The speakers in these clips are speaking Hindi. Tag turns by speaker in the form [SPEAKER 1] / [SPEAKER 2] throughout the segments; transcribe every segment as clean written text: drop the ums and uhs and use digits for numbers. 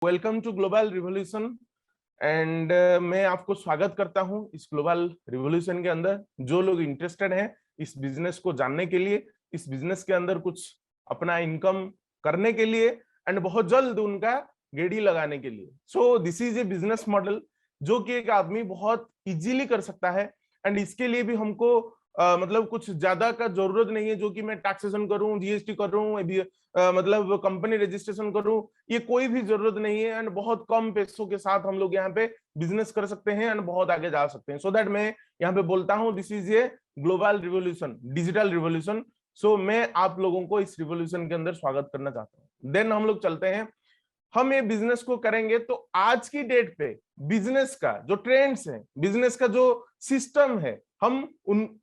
[SPEAKER 1] Welcome to global revolution and मैं आपको स्वागत करता हूं इस ग्लोबल रिवॉल्यूशन के अंदर। जो लोग इंटरेस्टेड हैं इस बिजनेस को जानने के लिए, इस बिजनेस के अंदर कुछ अपना इनकम करने के लिए एंड बहुत जल्द उनका गेड़ी लगाने के लिए। सो this is A business model जो कि एक आदमी बहुत इजीली कर सकता है एंड इसके लिए भी हमको मतलब कुछ ज्यादा का जरूरत नहीं है जो कि मैं टैक्सेशन करूं, जीएसटी करूं, मतलब कंपनी रजिस्ट्रेशन करूं, ये कोई भी जरूरत नहीं है एंड बहुत कम पैसों के साथ हम लोग यहाँ पे बिजनेस कर सकते हैं एंड बहुत आगे जा सकते हैं। सो दैट मैं यहाँ पे बोलता हूँ this is a global revolution, digital revolution. So मैं आप लोगों को इस रिवोल्यूशन के अंदर स्वागत करना चाहता हूँ। देन हम लोग चलते हैं, हम ये बिजनेस को करेंगे तो आज की डेट पे बिजनेस का जो ट्रेंड्स है, बिजनेस का जो सिस्टम है, हम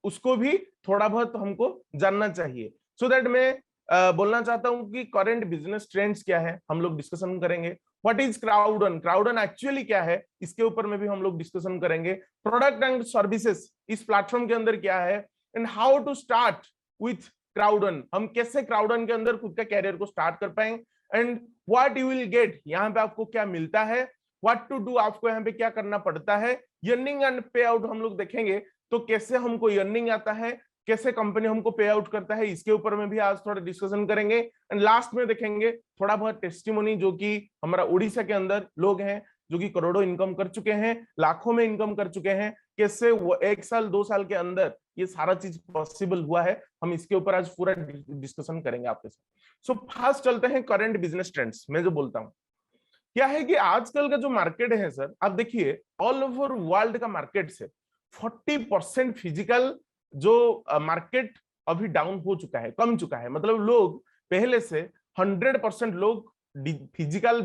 [SPEAKER 1] उसको भी थोड़ा बहुत हमको जानना चाहिए। सो दैट मैं बोलना चाहता हूं कि करंट बिजनेस ट्रेंड्स क्या है हम लोग डिस्कशन करेंगे। व्हाट इज क्राउडन, क्राउडन एक्चुअली क्या है इसके ऊपर में भी हम लोग डिस्कशन करेंगे। प्रोडक्ट एंड सर्विसेज इस प्लेटफॉर्म के अंदर क्या है and how to start with Crowdon, हम कैसे क्राउडन के अंदर खुद का कैरियर को स्टार्ट कर पाएंगे and what you will get, यहाँ पे आपको क्या मिलता है, व्हाट टू डू, आपको यहाँ पे क्या करना पड़ता है। अर्निंग एंड पे आउट हम लोग देखेंगे तो कैसे हमको अर्निंग आता है, कैसे कंपनी हमको पे आउट करता है, इसके ऊपर में भी आज थोड़ा डिस्कशन करेंगे। एंड लास्ट में देखेंगे थोड़ा बहुत टेस्टिमोनी जो कि हमारा उड़ीसा के अंदर लोग हैं जो कि करोड़ों इनकम कर चुके हैं, लाखों में इनकम कर चुके हैं, कैसे वो 1 साल 2 साल के अंदर ये सारा चीज पॉसिबल हुआ है, हम इसके ऊपर आज पूरा डिस्कशन करेंगे आपके साथ। सो फास्ट चलते हैं करंट बिजनेस ट्रेंड्स। मैं जो बोलता हूँ क्या है कि आजकल का जो मार्केट है सर, आप देखिए ऑल ओवर वर्ल्ड का मार्केट से 40% फिजिकल जो मार्केट अभी डाउन हो चुका है, कम चुका है। मतलब लोग पहले से 100% लोग फिजिकल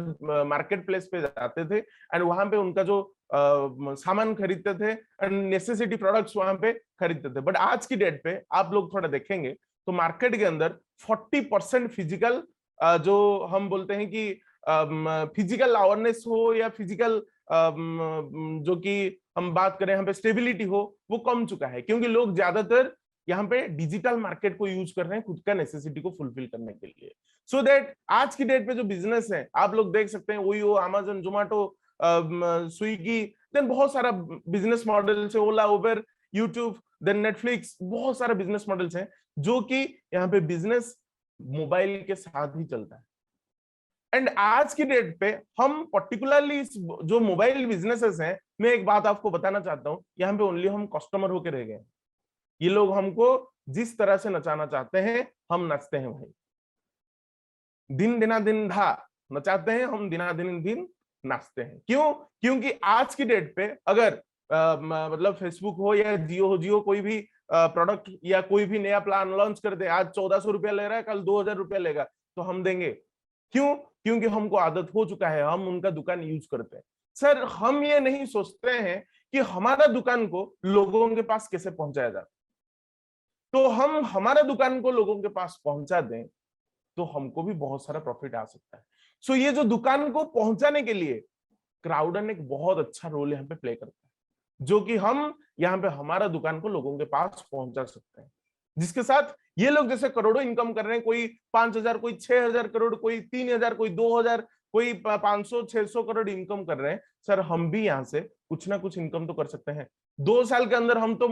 [SPEAKER 1] मार्केट प्लेस पे जाते थे एंड वहां पे उनका जो सामान खरीदते थे एंड नेसेसिटी प्रोडक्ट्स वहां पे खरीदते थे। बट आज की डेट पे आप लोग थोड़ा देखेंगे तो मार्केट के अंदर 40% फिजिकल जो हम बोलते हैं कि फिजिकल अवेयरनेस हो या फिजिकल जो कि हम बात करें यहाँ पे स्टेबिलिटी हो, वो कम चुका है क्योंकि लोग ज्यादातर यहाँ पे डिजिटल मार्केट को यूज कर रहे हैं खुद का नेसेसिटी को फुलफिल करने के लिए। सो दैट आज की डेट पे जो बिजनेस है आप लोग देख सकते हैं, वही हो अमेजन, जोमेटो, स्विगी, देन बहुत सारा बिजनेस मॉडल्स है, ओला, उबर, यूट्यूब, देन नेटफ्लिक्स, बहुत सारे बिजनेस मॉडल्स हैं जो कि यहाँ पे बिजनेस मोबाइल के साथ ही चलता है। एंड आज की डेट पे हम पर्टिकुलरली जो मोबाइल बिजनेसेस हैं, मैं एक बात आपको बताना चाहता हूं, यहाँ पे ओनली हम कस्टमर होके रह गए। ये लोग हमको जिस तरह से नचाना चाहते हैं हम नचते हैं भाई, दिन दिना दिन धा नचाते हैं हम, दिना दिन दिन नाचते हैं। क्यों? क्योंकि आज की डेट पे अगर मतलब फेसबुक हो या जियो हो, जियो कोई भी प्रोडक्ट या कोई भी नया प्लान लॉन्च कर दे, आज 1400 रुपया ले रहा है, कल 2000 रुपया लेगा, तो हम देंगे। क्यों? क्योंकि हमको आदत हो चुका है, हम उनका दुकान यूज करते हैं। सर हम ये नहीं सोचते हैं कि हमारा दुकान को लोगों के पास कैसे पहुंचाया जाए, तो हम हमारा दुकान को लोगों के पास पहुंचा दें तो हमको भी बहुत सारा प्रॉफिट आ सकता है। सो ये जो दुकान को पहुंचाने के लिए क्राउडन एक बहुत अच्छा रोल यहाँ पे प्ले करता है, जो कि हम यहाँ पे हमारा दुकान को लोगों के पास पहुंचा सकते हैं, जिसके साथ ये लोग जैसे करोड़ों इनकम कर रहे हैं, कोई 5000, कोई 6000 करोड़, कोई 3000, कोई 2000, कोई 500-600 करोड़ इनकम कर रहे हैं। सर हम भी यहाँ से कुछ ना कुछ इनकम तो कर सकते हैं। 2 साल के अंदर हम तो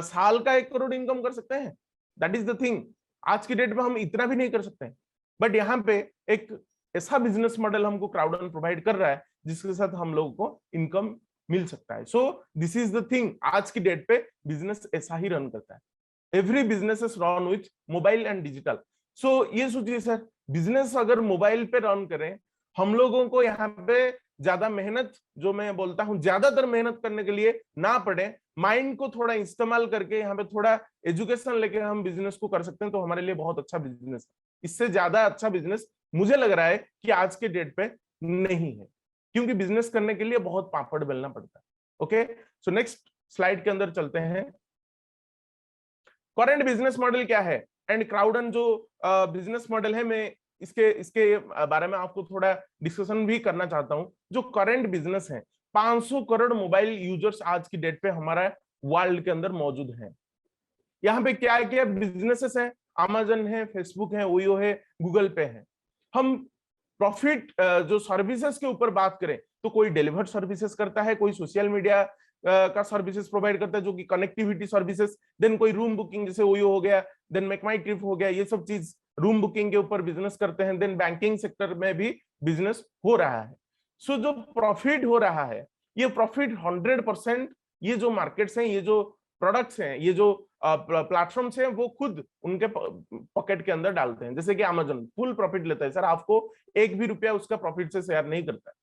[SPEAKER 1] साल का 1 करोड़ इनकम कर सकते हैं। That is the thing. आज की डेट में हम इतना भी नहीं कर सकते हैं, बट यहाँ पे एक ऐसा बिजनेस मॉडल हमको क्राउडन प्रोवाइड कर रहा है जिसके साथ हम लोगों को इनकम मिल सकता है। सो दिस इज द थिंग, आज की डेट पे बिजनेस ऐसा ही रन करता है। Every business is run with mobile and digital. So ये सोचिए सर, बिजनेस अगर मोबाइल पे रन करें, हम लोगों को यहाँ पे ज्यादा मेहनत, जो मैं बोलता हूँ ज्यादातर मेहनत करने के लिए ना पड़े, माइंड को थोड़ा इस्तेमाल करके यहाँ पे थोड़ा एजुकेशन लेके हम बिजनेस को कर सकते हैं, तो हमारे लिए बहुत अच्छा बिजनेस है। इससे ज्यादा अच्छा बिजनेस मुझे लग रहा है कि आज के डेट पे नहीं है, क्योंकि बिजनेस करने के लिए बहुत पापड़ बेलना पड़ता है। ओके, सो नेक्स्ट स्लाइड के अंदर चलते हैं। करंट बिजनेस मॉडल क्या है एंड क्राउडन जो बिजनेस मॉडल है, मैं इसके इसके बारे में आपको थोड़ा डिस्कशन भी करना चाहता हूं। जो करंट बिजनेस है, 500 करोड़ मोबाइल यूजर्स आज की डेट पे हमारा वर्ल्ड के अंदर मौजूद हैं। यहाँ पे क्या बिजनेसेस हैं, अमेजन है, फेसबुक है, ओयो है, गूगल पे है। हम प्रॉफिट जो सर्विसेज के ऊपर बात करें तो कोई डिलीवर्ड सर्विसेज करता है, कोई सोशल मीडिया का सर्विसेज प्रोवाइड करता है जो कि कनेक्टिविटी सर्विसेज, देन कोई रूम बुकिंग जैसे ओयो हो गया, देन मेक माई ट्रिप हो गया, ये सब चीज रूम बुकिंग के ऊपर बिजनेस करते हैं। देन बैंकिंग सेक्टर में भी बिजनेस हो रहा है। सो जो प्रॉफिट हो रहा है ये प्रॉफिट 100% ये जो मार्केट्स हैं, ये जो प्रोडक्ट्स हैं, ये जो प्लेटफॉर्म्स हैं, वो खुद उनके पॉकेट के अंदर डालते हैं। जैसे कि अमेजन फुल प्रॉफिट लेता है सर, आपको एक भी रुपया उसका प्रॉफिट से शेयर नहीं करता है।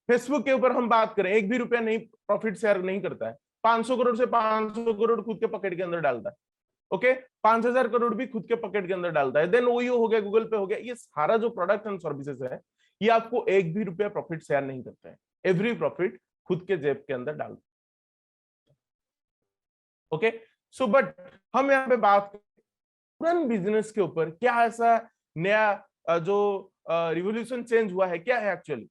[SPEAKER 1] फेसबुक के ऊपर हम बात करें, एक भी रुपया नहीं प्रॉफिट शेयर नहीं करता है, 500 करोड़ से 500 करोड़ खुद के पॉकेट के अंदर डालता है। ओके, 5000 करोड़ भी खुद के पॉकेट के अंदर डालता है। देन ओयो हो गया, गूगल पे हो गया, ये सारा जो प्रोडक्ट एंड सर्विसेज है ये आपको एक भी रुपया प्रॉफिट शेयर नहीं करता है, एवरी प्रॉफिट खुद के जेब के अंदर डालता है। ओके, सो बट हम यहाँ पे बात करें बिजनेस के ऊपर, क्या ऐसा नया जो रिवोल्यूशन चेंज हुआ है, क्या है एक्चुअली।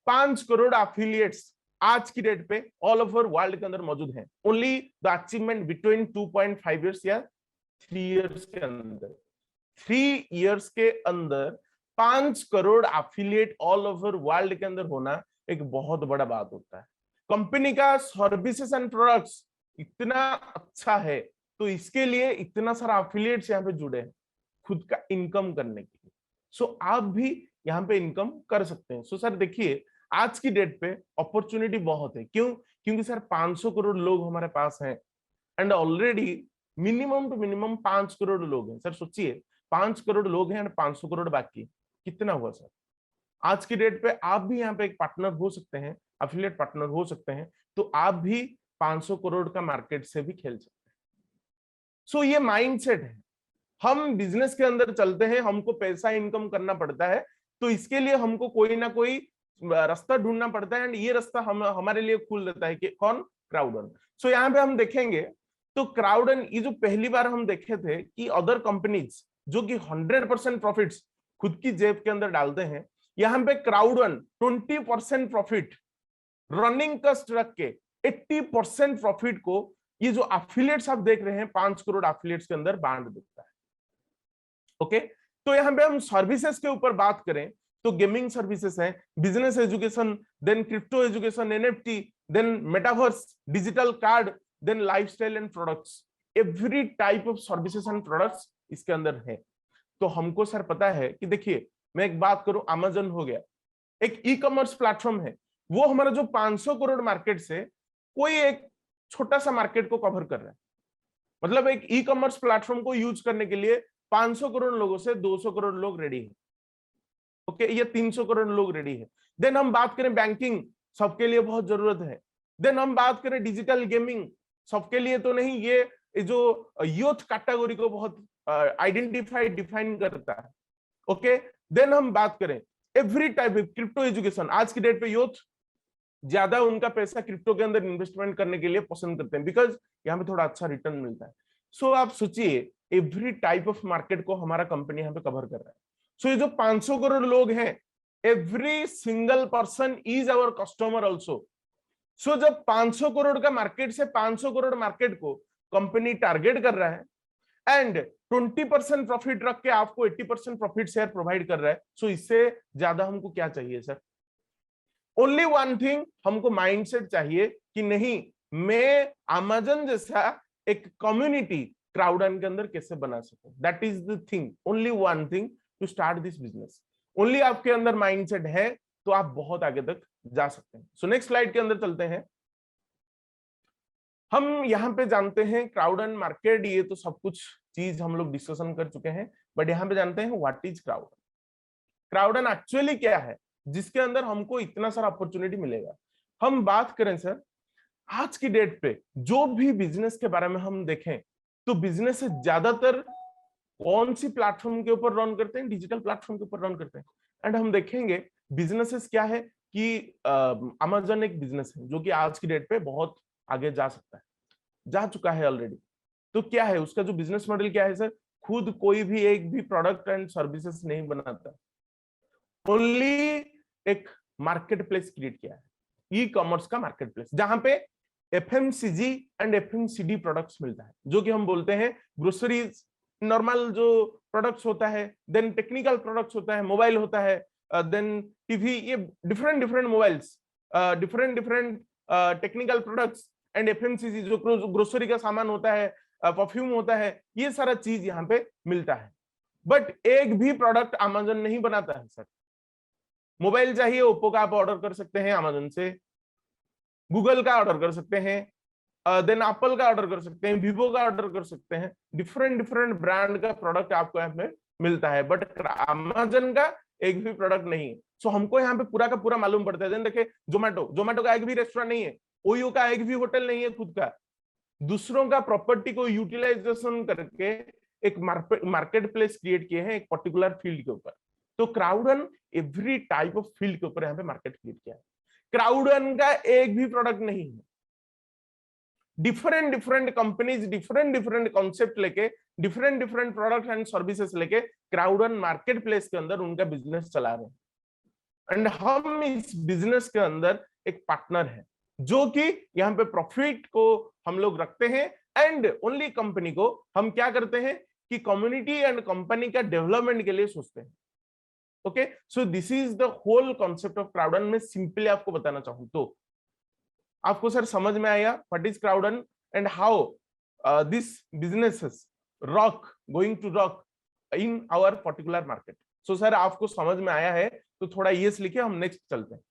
[SPEAKER 1] 5 करोड़ एफिलिएट्स आज की डेट पे ऑल ओवर वर्ल्ड के अंदर मौजूद हैं। Only the achievement between 2.5 years या 3 इयर्स के अंदर, 3 इयर्स के अंदर 5 crore affiliate all over world के अंदर होना एक बहुत बड़ा बात होता है। कंपनी का सर्विसेज एंड प्रोडक्ट्स इतना अच्छा है तो इसके लिए इतना सारा एफिलिएट्स यहाँ पे जुड़े हैं खुद का इनकम करने के लिए। सो आप भी यहाँ पे इनकम कर सकते हैं। सो सर देखिए आज की डेट पे अपॉर्चुनिटी बहुत है। क्यों? क्योंकि सर 500 करोड़ लोग हमारे पास हैं and already minimum to minimum 5 crore लोग हैं। सर सोचिए 5 करोड़ लोग हैं एंड 500 करोड़ बाकी, कितना हुआ सर। आज की डेट पे आप भी यहाँ पे एक पार्टनर हो सकते हैं, एफिलिएट पार्टनर हो सकते हैं, तो आप भी 500 करोड़ का मार्केट से भी खेल सकते हैं। सो ये माइंडसेट है। हम बिजनेस के अंदर चलते हैं, हमको पैसा इनकम करना पड़ता है, तो इसके लिए हमको कोई ना कोई रास्ता ढूंढना पड़ता है एंड ये रास्ता हम हमारे लिए खुल देता है कि कौन? क्राउडन। सो यहाँ पे हम देखेंगे तो क्राउडन, ये जो पहली बार हम देखे थे कि अदर कंपनीज जो कि 100% प्रॉफिट्स खुद की जेब के अंदर डालते हैं, यहाँ पे क्राउडन 20% प्रॉफिट रनिंग कॉस्ट रख के 80% प्रॉफिट को ये जो एफिलिएट्स आप देख रहे हैं 5 करोड़ एफिलिएट्स के अंदर बांट देता है। ओके, तो यहाँ पे हम सर्विसेज के ऊपर बात करें तो गेमिंग सर्विसेज है, business education, then crypto education, NFT, then metaverse, digital card, then lifestyle and products, every type of services and products इसके अंदर है। तो हमको सर पता है कि देखिए मैं एक बात करूं, अमेजन हो गया एक ई कॉमर्स प्लेटफॉर्म है, वो हमारा जो 500 करोड़ मार्केट से कोई एक छोटा सा मार्केट को कवर कर रहा है। मतलब एक ई कॉमर्स प्लेटफॉर्म को यूज करने के लिए 500 करोड़ लोगों से 200 करोड़ लोग रेडी है। ओके, ये 300 करोड़ लोग रेडी है। देन हम बात करें बैंकिंग, सबके लिए बहुत जरूरत है। देन हम बात करें डिजिटल गेमिंग, सबके लिए तो नहीं, ये जो यूथ कैटेगरी को बहुत आइडेंटिफाई डिफाइन करता है। ओके, देन हम बात करें every type of crypto education, आज की डेट पे यूथ ज्यादा उनका पैसा क्रिप्टो के अंदर इन्वेस्टमेंट करने के लिए पसंद करते हैं बिकॉज यहाँ पे थोड़ा अच्छा रिटर्न मिलता है। सो आप सोचिए एवरी टाइप ऑफ मार्केट को हमारा कंपनी यहाँ पे कवर कर रहा है। सो ये जो 500 करोड़ लोग हैं, every single person is our customer also. So जब 500 करोड़ का मार्केट से 500 करोड़ मार्केट को कंपनी टारगेट कर रहा है एंड 20% प्रॉफिट रख के आपको 80% प्रॉफिट शेयर प्रोवाइड कर रहा है, सो इससे ज्यादा हमको क्या चाहिए सर? ओनली वन थिंग, हमको माइंडसेट चाहिए कि नहीं, मैं अमेजन जैसा एक कम्युनिटी क्राउडन के अंदर कैसे बना सकूं। That is the thing, only one thing to start this business. Only आपके अंदर माइंडसेट है तो आप बहुत आगे तक जा सकते हैं। सो नेक्स्ट स्लाइड के अंदर चलते हैं। हम यहाँ पे जानते हैं क्राउडन मार्केट, ये तो सब कुछ चीज हम लोग डिस्कशन कर चुके हैं, बट यहाँ पे जानते हैं व्हाट इज क्राउडन। क्राउडन एक्चुअली क्या है जिसके अंदर हमको इतना सारा अपॉर्चुनिटी मिलेगा। हम बात करें सर आज की डेट पे जो भी बिजनेस के बारे में हम देखें तो बिजनेस ज्यादातर कौन सी प्लेटफॉर्म के ऊपर रन करते हैं? डिजिटल प्लेटफॉर्म के ऊपर रन करते हैं। एंड हम देखेंगे बिजनेसेस क्या है कि अमेजन एक बिजनेस है जो कि आज की डेट पे बहुत आगे जा सकता है, जा चुका है ऑलरेडी। तो क्या है उसका जो बिजनेस मॉडल क्या है सर? खुद कोई भी एक भी प्रोडक्ट एंड सर्विसेज नहीं बनाता, ओनली एक मार्केट प्लेस क्रिएट किया है, ई कॉमर्स का मार्केट प्लेस, जहां पे एफएमसीजी एंड एफएमसीडी प्रोडक्ट्स मिलता है, जो कि हम बोलते हैं ग्रोसरीज, नॉर्मल जो प्रोडक्ट्स होता है, देन टेक्निकल प्रोडक्ट्स होता है, मोबाइल होता है, देन टीवी, ये different different mobiles, different different technical products and FMCG, जो ग्रोसरी का सामान होता है, परफ्यूम होता है, ये सारा चीज यहाँ पे मिलता है। बट एक भी प्रोडक्ट अमेजन नहीं बनाता है सर। मोबाइल चाहिए, ओप्पो का आप ऑर्डर कर सकते हैं अमेजन से, गूगल का ऑर्डर कर सकते हैं, देन एप्पल का ऑर्डर कर सकते हैं, वीवो का ऑर्डर कर सकते हैं, डिफरेंट डिफरेंट ब्रांड का प्रोडक्ट आपको यहाँ पे मिलता है, बट अमेजन का एक भी प्रोडक्ट नहीं है। सो हमको यहाँ पे पूरा का पूरा मालूम पड़ता है। देखिए जोमेटो का एक भी रेस्टोरेंट नहीं है, ओयो का एक भी होटल नहीं है खुद का। दूसरों का प्रॉपर्टी को यूटिलाइजेशन करके एक मार्केट प्लेस क्रिएट किए हैं एक पर्टिकुलर फील्ड के ऊपर। तो क्राउडन एवरी टाइप ऑफ फील्ड के ऊपर यहाँ पे मार्केट क्रिएट किया है। क्राउडन का एक भी प्रोडक्ट नहीं है। Different different companies different different concept लेके, different different product and services लेके क्राउडन मार्केट प्लेस के अंदर उनका बिजनेस चला रहे हैं। एंड हम इस बिजनेस के अंदर एक पार्टनर है, जो कि यहाँ पे प्रॉफिट को हम लोग रखते हैं, एंड ओनली कंपनी को हम क्या करते हैं कि कम्युनिटी एंड कंपनी का डेवलपमेंट के लिए सोचते हैं। Okay, so this is the whole concept of Crowdon. मैं सिंपली आपको बताना चाहूं तो आपको सर समझ में आया what is Crowdon and how this businesses rock going to rock in our particular market. So sir आपको समझ में आया है तो थोड़ा यस लिखिए, हम नेक्स्ट चलते हैं।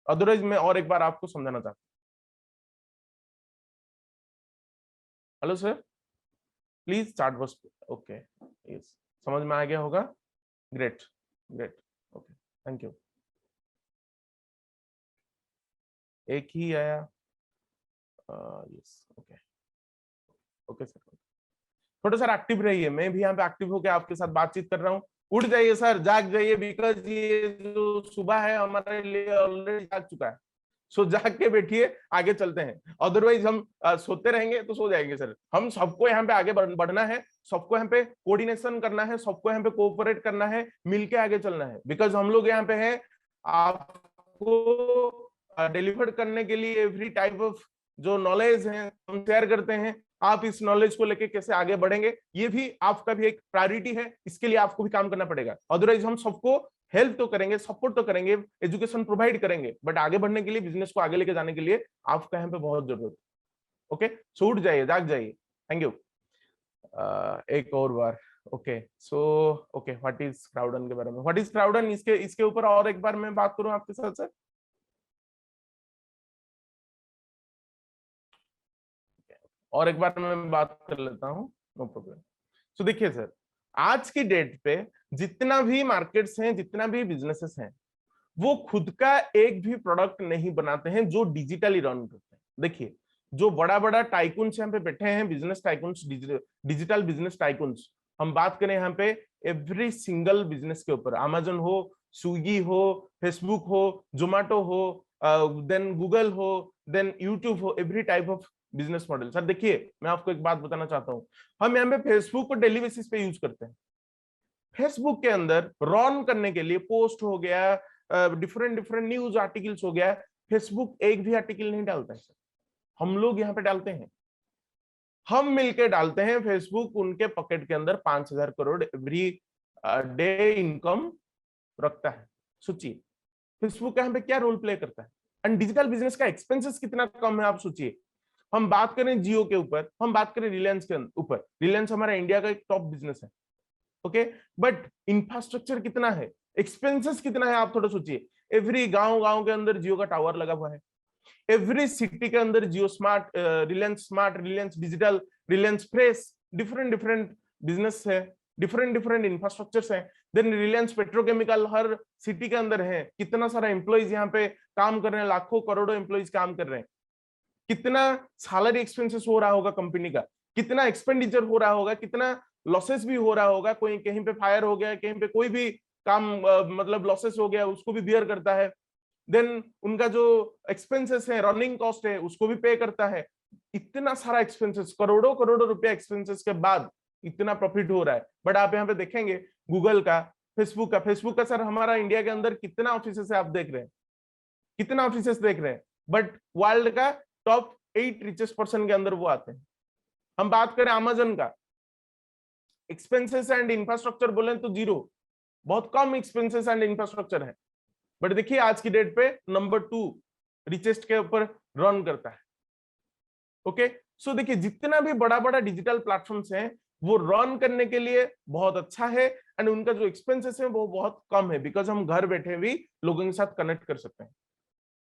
[SPEAKER 1] अदरवाइज मैं और एक बार आपको समझाना चाहता हूं। हेलो सर, प्लीज स्टार्ट बस। ओके, यस, समझ में आ गया होगा। Great great, okay, thank you. एक ही आया, यस, ओके ओके सर। थोड़ा सर एक्टिव रहिए, मैं भी यहाँ पे एक्टिव होकर आपके साथ बातचीत कर रहा हूँ। उठ जाइए सर, जाग जाइए, बिकॉज ये जो सुबह है हमारे लिए ऑलरेडी जाग चुका है। सो जाग के बैठिए, आगे चलते हैं। अदरवाइज हम सोते रहेंगे तो सो जाएंगे सर। हम सबको यहाँ पे आगे बढ़ना है, सबको यहाँ पे कोऑर्डिनेशन करना है, सबको यहाँ पे कोऑपरेट करना है, मिलके आगे चलना है। बिकॉज हम लोग यहाँ पे हैं आपको डिलीवर करने के लिए। एवरी टाइप ऑफ जो नॉलेज है हम शेयर करते हैं। आप इस नॉलेज को लेके कैसे आगे बढ़ेंगे, ये भी आपका भी एक प्रायोरिटी है। इसके लिए आपको भी काम करना पड़ेगा। अदरवाइज हम सबको हेल्प तो करेंगे, सपोर्ट तो करेंगे, एजुकेशन प्रोवाइड करेंगे, बट आगे बढ़ने के लिए, बिजनेस को आगे लेके जाने के लिए आपका यहाँ पे बहुत जरूरत है। ओके, सो उठ जाइए, जाग जाइए। Thank you. एक और बार। Okay, so okay, what is Crowdon के बारे में, व्हाट इज क्राउडन, इसके ऊपर और एक बार मैं बात करूं आपके साथ सर। और एक बार मैं बात कर लेता हूं, नो प्रॉब्लम। सो देखिए सर, आज की डेट पे जितना भी मार्केट्स हैं, जितना भी बिजनेसेस हैं, वो खुद का एक भी प्रोडक्ट नहीं बनाते हैं जो डिजिटली रन करते हैं। देखिए, जो बड़ा बड़ा टाइकून्स यहाँ पे बैठे हैं, business tycoons, digital business tycoons, हम बात करें यहाँ पे एवरी सिंगल बिजनेस के ऊपर, अमेजन हो, स्विगी हो, फेसबुक हो, जोमेटो हो, देन गूगल हो, देन यूट्यूब हो, every type of business model. Sir देखिए, मैं आपको एक बात बताना चाहता हूँ, हम यहाँ पे फेसबुक को डेली बेसिस पे यूज करते हैं। फेसबुक के अंदर रन करने के लिए पोस्ट हो गया, डिफरेंट डिफरेंट न्यूज आर्टिकल्स हो गया, फेसबुक एक भी आर्टिकल नहीं डालता है सर, हम लोग यहाँ पे डालते हैं, हम मिलके डालते हैं। फेसबुक उनके पॉकेट के अंदर 5,000 करोड़ एवरी डे इनकम रखता है। सोचिए फेसबुक यहाँ पे क्या रोल प्ले करता है, एंड डिजिटल बिजनेस का एक्सपेंसेस कितना कम है आप सोचिए। हम बात करें जियो के ऊपर, हम बात करें रिलायंस के ऊपर, रिलायंस हमारा इंडिया का एक टॉप बिजनेस है, ओके, बट इंफ्रास्ट्रक्चर कितना है, एक्सपेंसेस कितना है, आप थोड़ा सोचिए। एवरी गांव गांव के अंदर जियो का टावर लगा हुआ है, एवरी सिटी के अंदर Jio smart, Reliance digital, Reliance fresh, different different business है, डिफरेंट डिफरेंट इंफ्रास्ट्रक्चर्स है। देन रिलायंस पेट्रोकेमिकल हर सिटी के अंदर है, कितना सारा एम्प्लॉइज यहाँ पे काम कर रहे हैं, लाखों करोड़ों एम्प्लॉइज काम कर रहे हैं। कितना सैलरी एक्सपेंसेस हो रहा होगा कंपनी का, कितना एक्सपेंडिचर हो रहा होगा, कितना लॉसेस भी हो रहा होगा। कोई कहीं पे फायर हो गया, कहीं पे कोई भी काम मतलब लॉसेस हो गया, उसको भी बियर करता है। देन उनका जो एक्सपेंसेस है, रनिंग कॉस्ट है, उसको भी पे करता है। इतना सारा एक्सपेंसेस, करोड़ों करोड़ों रुपया एक्सपेंसेस के बाद इतना प्रॉफिट हो रहा है। बट आप यहाँ पे देखेंगे गूगल का, फेसबुक का सर हमारा इंडिया के अंदर कितना ऑफिस है आप देख रहे हैं, कितना ऑफिस देख रहे हैं, बट वर्ल्ड का टॉप 8 रिचेस्ट पर्सन के अंदर वो आते हैं। हम बात करें अमेजन का, एक्सपेंसेस एंड इंफ्रास्ट्रक्चर बोले तो जीरो, बहुत कम एक्सपेंसेस एंड इंफ्रास्ट्रक्चर है, बट देखिए आज की डेट पे नंबर 2 रिचेस्ट के ऊपर रन करता है। ओके, सो देखिए जितना भी बड़ा बड़ा डिजिटल प्लेटफॉर्म्स हैं वो रन करने के लिए बहुत अच्छा है, एंड उनका जो एक्सपेंसेस है वो बहुत कम है, बिकॉज हम घर बैठे भी लोगों के साथ कनेक्ट कर सकते हैं।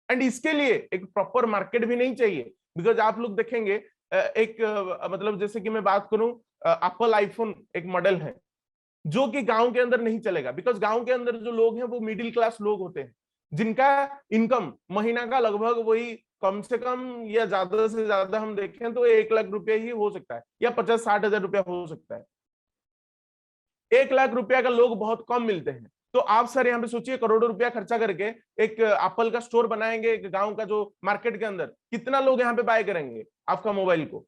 [SPEAKER 1] एंड इसके लिए एक प्रॉपर मार्केट भी नहीं चाहिए, बिकॉज आप लोग देखेंगे एक मतलब जैसे कि मैं बात करूं, एप्पल आईफोन एक मॉडल है जो कि गांव के अंदर नहीं चलेगा, बिकॉज गांव के अंदर जो लोग हैं वो मिडिल क्लास लोग होते हैं, जिनका इनकम महीना का लगभग वही कम से कम या ज्यादा से ज्यादा हम देखें तो 1 लाख रुपया ही हो सकता है, या 50-60 हजार रुपया हो सकता है। 1 लाख रुपया का लोग बहुत कम मिलते हैं। तो आप सर यहाँ पे सोचिए, करोड़ों रुपया खर्चा करके एक एप्पल का स्टोर बनाएंगे एक गांव का जो मार्केट के अंदर, कितना लोग यहाँ पे बाय करेंगे आपका मोबाइल को?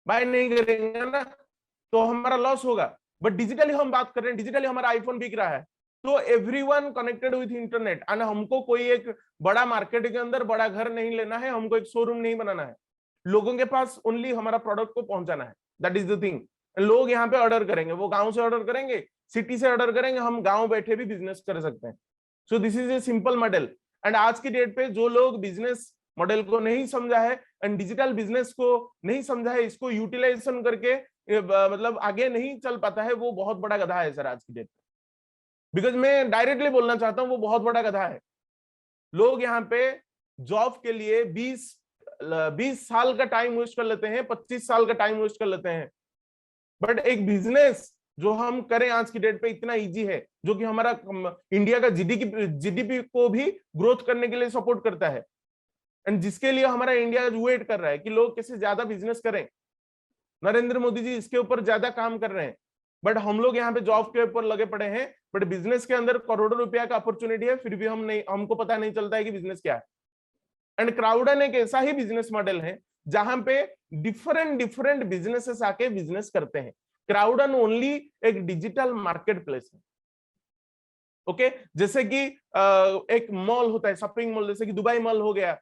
[SPEAKER 1] बाय नहीं करेंगे ना, तो हमारा लॉस होगा। बट डिजिटली हम बात कर रहे हैं, डिजिटली हमारा आईफोन बिक रहा है, तो everyone connected with internet, and हमको कोई एक बड़ा मार्केट के अंदर बड़ा घर नहीं लेना है, हमको एक शोरूम नहीं बनाना है, लोगों के पास ओनली हमारा प्रोडक्ट को पहुंचाना है। That is the thing. लोग यहाँ पे ऑर्डर करेंगे, वो गांव से ऑर्डर करेंगे, सिटी से ऑर्डर करेंगे, हम गांव बैठे भी बिजनेस कर सकते हैं। सो this is a simple model. And आज की डेट पे जो लोग बिजनेस मॉडल को नहीं समझा है एंड डिजिटल बिजनेस को नहीं समझा है, इसको यूटिलाइजेशन करके मतलब आगे नहीं चल पाता है, वो बहुत बड़ा गधा है सर आज की डेट पे। बिकॉज मैं डायरेक्टली बोलना चाहता हूं, वो बहुत बड़ा गधा है। लोग यहाँ पे जॉब के लिए 20 साल का टाइम वेस्ट कर लेते हैं, 25 साल का टाइम वेस्ट कर लेते हैं, बट एक बिजनेस जो हम करें आज की डेट पे इतना इजी है, जो कि हमारा इंडिया का जीडीपी को भी ग्रोथ करने के लिए सपोर्ट करता है, एंड जिसके लिए हमारा इंडिया वेट कर रहा है कि लोग कैसे ज्यादा बिजनेस करें। नरेंद्र मोदी जी इसके ऊपर ज्यादा काम कर रहे हैं, बट हम लोग यहाँ पे जॉब के ऊपर लगे पड़े हैं, बट बिजनेस के अंदर करोड़ों रुपया का अपॉर्चुनिटी है, फिर भी हमको पता नहीं चलता है कि बिजनेस क्या है। एंड क्राउडन एक ऐसा ही बिजनेस मॉडल है जहां पे डिफरेंट डिफरेंट बिजनेसेस आके बिजनेस करते हैं। क्राउडन ओनली एक डिजिटल मार्केट प्लेस है। ओके, जैसे कि एक मॉल होता है, शॉपिंग मॉल, जैसे कि दुबई मॉल हो गया।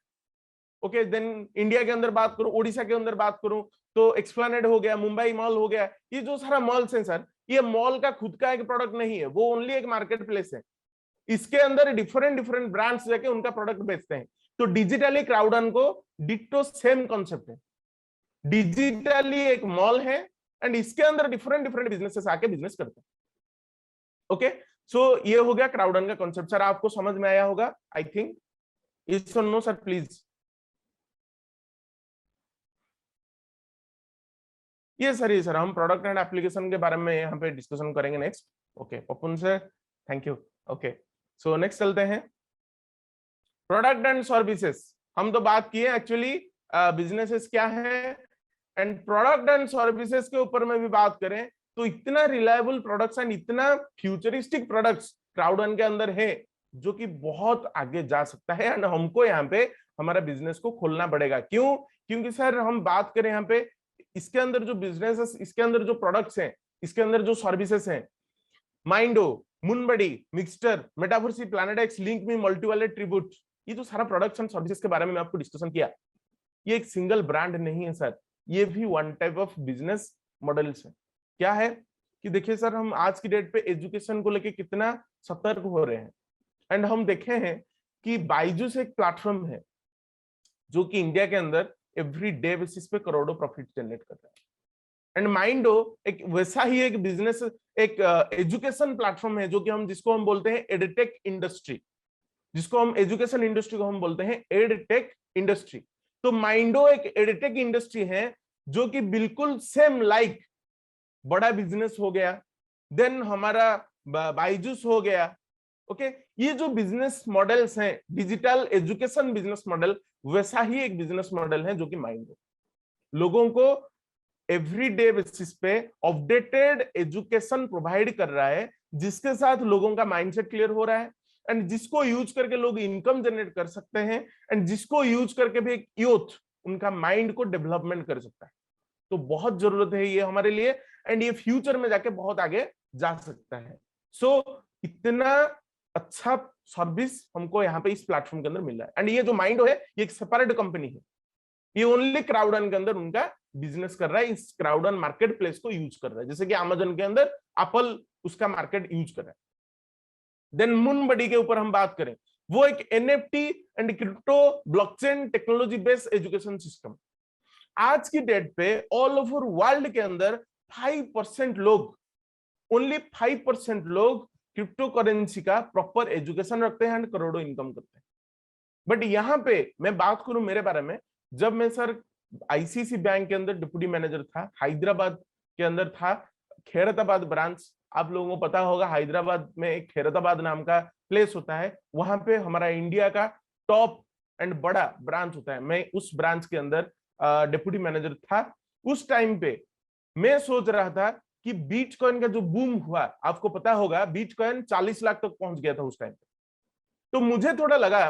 [SPEAKER 1] ओके, देन इंडिया के अंदर बात करूं, ओडिशा के अंदर बात करूं तो एक्सप्लेनेड हो गया, मुंबई मॉल हो गया। ये जो सारा मॉल्स हैं सर, ये मॉल का खुद का एक प्रोडक्ट नहीं है, वो ओनली एक मार्केट प्लेस है। इसके अंदर डिफरेंट डिफरेंट ब्रांड्स जाके उनका प्रोडक्ट बेचते हैं। तो डिजिटली क्राउडन को डिट्टो सेम कॉन्सेप्ट है, डिजिटली एक मॉल है एंड इसके अंदर डिफरेंट डिफरेंट बिजनेसेस आके बिजनेस करते हैं। ओके, सो ये हो गया क्राउडन का कॉन्सेप्ट। सर आपको समझ में आया होगा आई थिंक। यस और नो सर प्लीज? ये सर, ये सर हम प्रोडक्ट एंड एप्लीकेशन के बारे में यहाँ पे डिस्कशन करेंगे next. Okay Papun sir, thank you. Okay, so next चलते हैं प्रोडक्ट एंड सर्विसेज। हम तो बात किए एक्चुअली बिजनेसेस क्या है, एंड प्रोडक्ट एंड सर्विसेज के ऊपर में भी बात करें तो इतना रिलायबल प्रोडक्ट्स एंड इतना फ्यूचरिस्टिक प्रोडक्ट्स क्राउडन के अंदर है जो कि बहुत आगे जा सकता है, एंड हमको यहाँ पे हमारा बिजनेस को खोलना पड़ेगा। क्यों? क्योंकि सर हम बात करें यहाँ पे इसके अंदर जो बिजनेस, इसके अंदर जो प्रोडक्ट्स हैं, इसके अंदर जो सर्विसेज हैं, माइंडो, मुनबडी, मिक्सचर, मेटावर्सी, प्लैनेट एक्स, लिंक मी, मल्टीवैलेट, ट्रिब्यूट, ये जो सारा प्रोडक्ट्स एंड सर्विसेज के बारे में मैं आपको डिस्कशन किया, ये एक सिंगल ब्रांड नहीं है सर, ये भी one type of business models है। क्या है कि देखिए सर, हम आज की डेट पे एजुकेशन को लेके कितना सतर्क हो रहे हैं, एंड हम देखे हैं कि बायजूस एक प्लेटफॉर्म है जो कि इंडिया के अंदर एवरी डे बेसिस पे करोड़ों प्रॉफिट जनरेट करता है, एंड माइंडो एक वैसा ही एक बिजनेस, एक एजुकेशन प्लेटफॉर्म है जो कि हम जिसको हम बोलते हैं एडटेक इंडस्ट्री, जिसको हम एजुकेशन इंडस्ट्री को हम बोलते हैं एडटेक इंडस्ट्री। तो माइंडो एक एडटेक इंडस्ट्री है जो कि बिल्कुल सेम लाइक बड़ा बिजनेस हो गया, देन हमारा बायजूस हो गया। ओके, ये जो बिजनेस मॉडल्स हैं, डिजिटल एजुकेशन बिजनेस मॉडल, वैसा ही एक बिजनेस मॉडल है जो कि माइंडो लोगों को एवरीडे बेसिस पे अपडेटेड एजुकेशन प्रोवाइड कर रहा है, जिसके साथ लोगों का माइंडसेट क्लियर हो रहा है, एंड जिसको यूज करके लोग इनकम जनरेट कर सकते हैं, एंड जिसको यूज करके भी एक यूथ उनका माइंड को डेवलपमेंट कर सकता है। तो बहुत जरूरत है ये हमारे लिए, एंड ये फ्यूचर में जाके बहुत आगे जा सकता है। सो इतना अच्छा सर्विस हमको यहाँ पे इस प्लेटफॉर्म के अंदर मिल रहा है, एंड ये जो माइंडो है ये एक सेपरेट कंपनी है, ये ओनली क्राउडन के अंदर उनका बिजनेस कर रहा है, इस क्राउडन मार्केट प्लेस को यूज कर रहा है, जैसे कि अमेजन के अंदर एप्पल उसका मार्केट यूज कर रहा है। देन मुनबडी के ऊपर हम बात करें, वो एक NFT and crypto blockchain technology based education system. आज की डेट पे ऑल ओवर वर्ल्ड के अंदर 5% लोग, ओनली 5% लोग क्रिप्टो करेंसी का प्रॉपर एजुकेशन रखते हैं एंड करोड़ों इनकम करते हैं। बट यहाँ पे मैं बात करूं मेरे बारे में, जब मैं सर आईसीसी बैंक के अंदर डिप्टी मैनेजर था, हैदराबाद के अंदर था, खैरताबाद ब्रांच, आप लोगों को पता होगा हैदराबाद में एक खैरताबाद नाम का प्लेस होता है, वहां पे हमारा इंडिया का टॉप एंड बड़ा ब्रांच होता है। मैं उस ब्रांच के अंदर डिप्टी मैनेजर था। उस टाइम पे मैं सोच रहा था कि बिटकॉइन का जो बूम हुआ, आपको पता होगा बिटकॉइन 40 लाख तक पहुंच गया था उस टाइम पे। तो मुझे थोड़ा लगा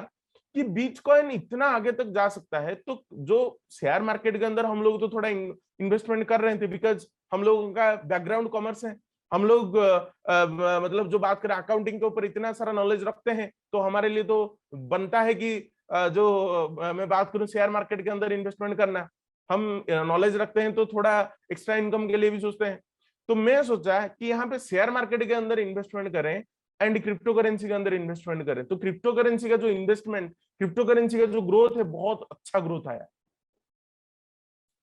[SPEAKER 1] कि बिटकॉइन इतना आगे तक जा सकता है, तो जो शेयर मार्केट के अंदर हम लोग तो थोड़ा इन्वेस्टमेंट कर रहे थे, बिकॉज हम लोगों का बैकग्राउंड कॉमर्स है, हम लोग मतलब जो बात करें अकाउंटिंग के ऊपर इतना सारा नॉलेज रखते हैं, तो हमारे लिए तो बनता है कि मैं बात करूं शेयर मार्केट के अंदर इन्वेस्टमेंट करना, हम नॉलेज रखते हैं तो थोड़ा एक्स्ट्रा इनकम के लिए भी सोचते हैं। तो मैं सोचा कि यहाँ पे शेयर मार्केट के अंदर इन्वेस्टमेंट करें एंड क्रिप्टो करेंसी के अंदर इन्वेस्टमेंट करें। तो क्रिप्टो करेंसी का जो इन्वेस्टमेंट, क्रिप्टो करेंसी का जो ग्रोथ है, बहुत अच्छा ग्रोथ आया।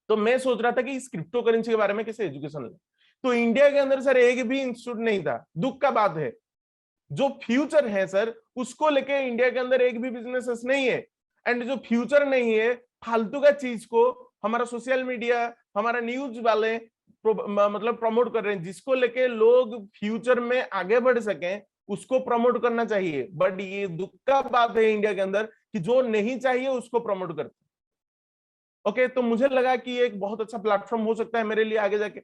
[SPEAKER 1] तो मैं सोच रहा था कि इस क्रिप्टो करेंसी के बारे में कैसे एजुकेशन ले। तो इंडिया के अंदर सर एक भी इंस्टीट्यूट नहीं था। दुख का बात है, जो फ्यूचर है सर, उसको लेके इंडिया के अंदर एक भी बिजनेस नहीं है। एंड जो फ्यूचर नहीं है, फालतू का चीज को हमारा सोशल मीडिया, हमारा न्यूज वाले मतलब प्रमोट कर रहे हैं, जिसको लेके लोग फ्यूचर में आगे बढ़ सकें, उसको प्रमोट करना चाहिए। बट ये दुख का बात है इंडिया के अंदर कि जो नहीं चाहिए उसको प्रमोट करते। ओके, तो मुझे लगा कि ये एक बहुत अच्छा प्लेटफॉर्म हो सकता है मेरे लिए आगे जाके।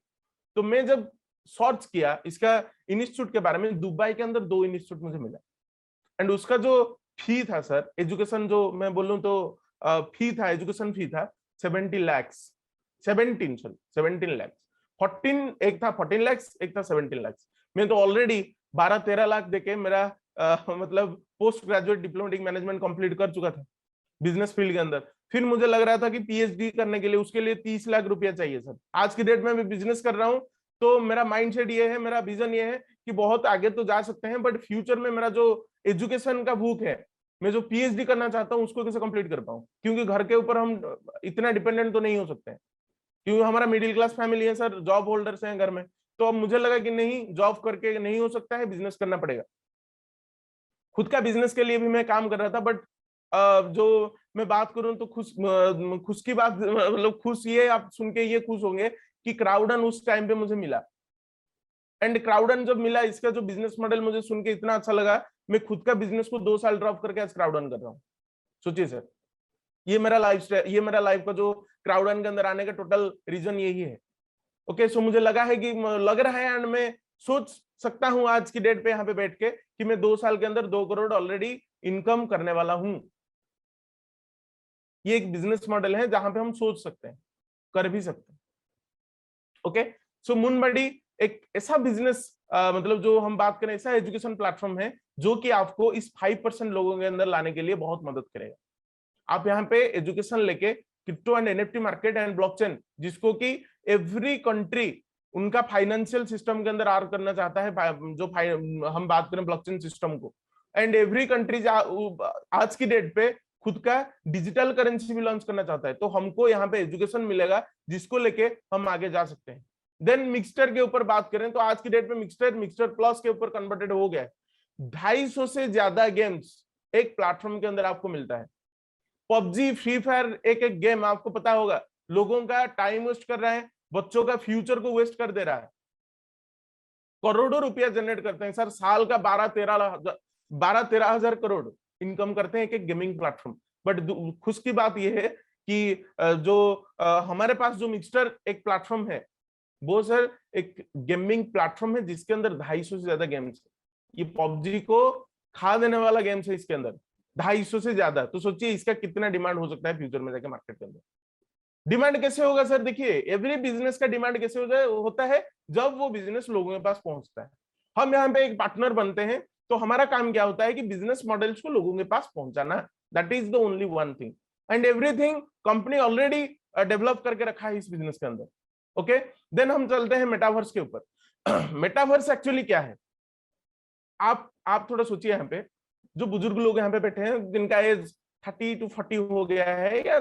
[SPEAKER 1] तो मैं जब सर्च किया इसका इंस्टीट्यूट के बारे में, दुबई के अंदर 2 इंस्टीट्यूट मुझे मिला। एंड उसका जो फी था सर, एजुकेशन जो मैं बोलूं तो फी था, एजुकेशन फी था 17 लाख, 17 लाख। 14 एक था 14 लाख, एक था 17 लाख। मैं तो ऑलरेडी 12-13 लाख देके मेरा मतलब post graduate diplomatic management complete कर चुका था बिजनेस फील्ड के अंदर। फिर मुझे लग रहा था कि पीएचडी करने के लिए उसके लिए 30 लाख रुपया चाहिए सर। आज की डेट में मैं बिजनेस कर रहा हूं, तो मेरा माइंडसेट ये है, मेरा विजन ये है कि बहुत आगे तो जा सकते हैं, बट फ्यूचर में मेरा जो एजुकेशन का भूख है, मैं जो पीएचडी करना चाहता हूं उसको कैसे कंप्लीट कर पाऊं, क्योंकि घर के ऊपर हम इतना डिपेंडेंट तो नहीं हो सकते हैं, क्योंकि हमारा मिडिल क्लास फैमिली है सर, जॉब होल्डर्स हैं घर में। तो अब मुझे लगा कि नहीं, जॉब करके नहीं हो सकता है, बिजनेस करना पड़ेगा। खुद का बिजनेस के लिए भी मैं काम कर रहा था, बट जो मैं बात करूं तो खुश की बात, मतलब खुश ये आप सुन के ये खुश होंगे कि क्राउडन उस टाइम पे मुझे मिला। एंड क्राउडन जब मिला, इसका जो बिजनेस मॉडल मुझे सुन के इतना अच्छा लगा, मैं खुद का बिजनेस को 2 साल ड्रॉप करके आज क्राउडन कर रहा हूँ। सोचिए सर, ये मेरा लाइफ स्टाइल, ये मेरा लाइफ का जो क्राउडन के अंदर आने का टोटल रीजन यही है। ओके, सो मुझे लगा है कि लग रहा है एंड मैं सोच सकता हूं आज की डेट पे यहाँ पे बैठ के कि मैं 2 साल के अंदर 2 करोड़ ऑलरेडी इनकम करने वाला हूं। ये एक बिजनेस मॉडल है जहां पे हम सोच सकते हैं, कर भी सकते हैं। ओके, सो मुनबडी एक ऐसा बिजनेस मतलब जो हम बात करें, ऐसा एजुकेशन प्लेटफॉर्म है जो कि आपको इस 5% लोगों के अंदर लाने के लिए बहुत मदद करेगा। आप यहाँ पे एजुकेशन लेके crypto and NFT market and blockchain, जिसको कि एवरी कंट्री उनका फाइनेंशियल सिस्टम के अंदर आर करना चाहता है, जो हम बात करें ब्लॉकचेन सिस्टम को, एंड एवरी कंट्री आज की डेट पे खुद का डिजिटल करेंसी भी लॉन्च करना चाहता है। तो हमको यहाँ पे एजुकेशन मिलेगा जिसको लेके हम आगे जा सकते हैं। देन मिक्सचर के ऊपर बात करें तो आज की डेट में मिक्सचर प्लस के ऊपर कन्वर्टेड हो गया है। 250 से ज्यादा गेम्स एक प्लेटफॉर्म के अंदर आपको मिलता है। पबजी, फ्री फायर, एक एक गेम आपको पता होगा, लोगों का टाइम वेस्ट कर रहा है, बच्चों का फ्यूचर को वेस्ट कर दे रहा है। करोड़ों रुपया जनरेट करते हैं सर, साल का 12-13 हजार करोड़ इनकम करते हैं एक एक गेमिंग प्लेटफॉर्म। बट खुश की बात यह है कि जो हमारे पास जो मिक्सचर एक प्लेटफॉर्म है, वो सर एक गेमिंग प्लेटफॉर्म है जिसके अंदर 250 से ज्यादा गेम्स है। ये पबजी को खा देने वाला गेम्स है, इसके अंदर 250 से ज्यादा। तो सोचिए इसका कितना डिमांड हो सकता है फ्यूचर में जाके मार्केट के अंदर। डिमांड कैसे होगा सर? देखिए, एवरी बिजनेस का डिमांड कैसे होता है, जब वो बिजनेस लोगों के पास पहुंचता है। हम यहाँ पे एक पार्टनर बनते हैं, तो हमारा काम क्या होता है कि बिजनेस मॉडल्स को लोगों के पास पहुंचाना। That is the only one thing, and everything company already develop करके रखा है इस बिजनेस के अंदर। ओके, देन हम चलते हैं मेटावर्स के ऊपर। मेटावर्स एक्चुअली क्या है? आप थोड़ा सोचिए, यहाँ पे जो बुजुर्ग लोग यहाँ पे बैठे हैं जिनका एज 30 to 40 हो गया है, या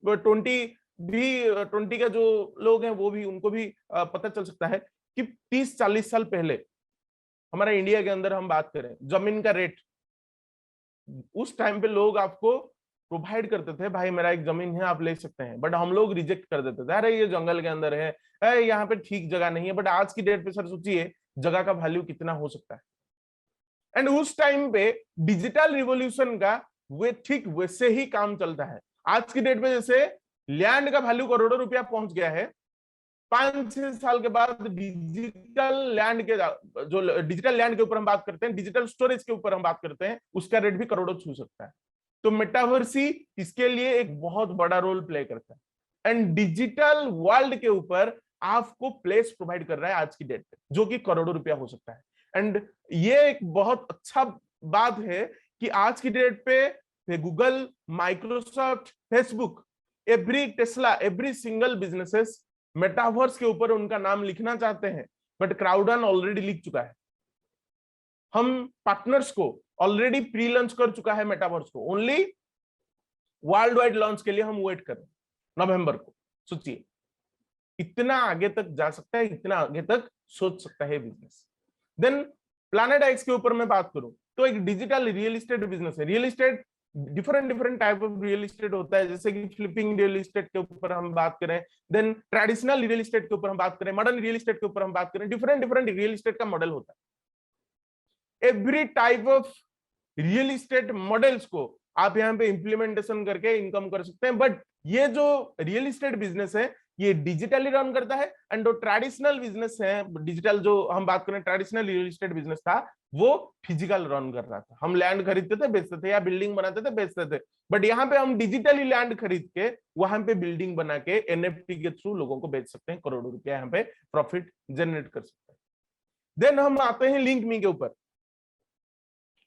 [SPEAKER 1] 20 का जो लोग हैं वो भी, उनको भी पता चल सकता है कि 30-40 साल पहले हमारा इंडिया के अंदर हम बात करें, जमीन का रेट उस टाइम पे लोग आपको प्रोवाइड करते थे, भाई मेरा एक जमीन है आप ले सकते हैं, बट हम लोग रिजेक्ट कर देते थे, अरे ये जंगल के अंदर है, अरे यहाँ पे ठीक जगह नहीं है। बट आज की डेट पे सर सोचिए जगह का वैल्यू कितना हो सकता है। एंड उस टाइम पे डिजिटल रिवॉल्यूशन का वे ठीक वैसे ही काम चलता है। आज की डेट में जैसे लैंड का वैल्यू करोड़ों रुपया पहुंच गया है, 5-6 साल के बाद डिजिटल लैंड के, जो डिजिटल लैंड के ऊपर हम बात करते हैं, डिजिटल स्टोरेज के ऊपर हम बात करते हैं, उसका रेट भी करोड़ों छू सकता है। तो मेटावर्स ही इसके लिए एक बहुत बड़ा रोल प्ले करता है। एंड डिजिटल वर्ल्ड के ऊपर आपको प्लेस प्रोवाइड कर रहा है आज की डेट पे, जो कि करोड़ों रुपया हो सकता है। एंड ये एक बहुत अच्छा बात है कि आज की डेट पे Google, Microsoft, Facebook, every Tesla, every single businesses metaverse के ऊपर उनका नाम लिखना चाहते हैं, बट क्राउडन ऑलरेडी लिख चुका है। हम पार्टनर्स को ऑलरेडी प्री लॉन्च कर चुका है मेटावर्स को, ओनली वर्ल्ड वाइड लॉन्च के लिए हम वेट कर रहे हैं नवंबर को। सोचिए इतना आगे तक जा सकता है, इतना आगे तक सोच सकता है बिजनेस। देन प्लैनेट एक्स के ऊपर मैं बात करूं तो एक डिजिटल रियल एस्टेट बिजनेस है। Real estate different type of real estate होता है, जैसे कि फ्लिपिंग रियल एस्टेट के ऊपर हम बात करें, देन ट्रेडिशनल रियल एस्टेट के ऊपर हम बात करें, मॉडर्न रियल एस्टेट के ऊपर हम बात करें, डिफरेंट रियल एस्टेट का मॉडल होता है। Every type of real estate models को आप यहाँ पे इंप्लीमेंटेशन करके इनकम कर सकते हैं। बट ये जो रियल एस्टेट बिजनेस है ये डिजिटली रन करता है, एंड जो ट्रेडिशनल बिजनेस है, डिजिटल जो हम बात करें ट्रेडिशनल रियल एस्टेट बिजनेस था, वो फिजिकल रन कर रहा था। हम लैंड खरीदते थे बेचते थे, या बिल्डिंग बनाते थे बेचते थे, बट यहाँ पे हम डिजिटली लैंड खरीद के वहां पे बिल्डिंग बना के एनएफटी के थ्रू लोगों को बेच सकते हैं, करोड़ों रुपया यहाँ पे प्रॉफिट जनरेट कर सकते हैं। देन हम आते हैं लिंक मी के ऊपर।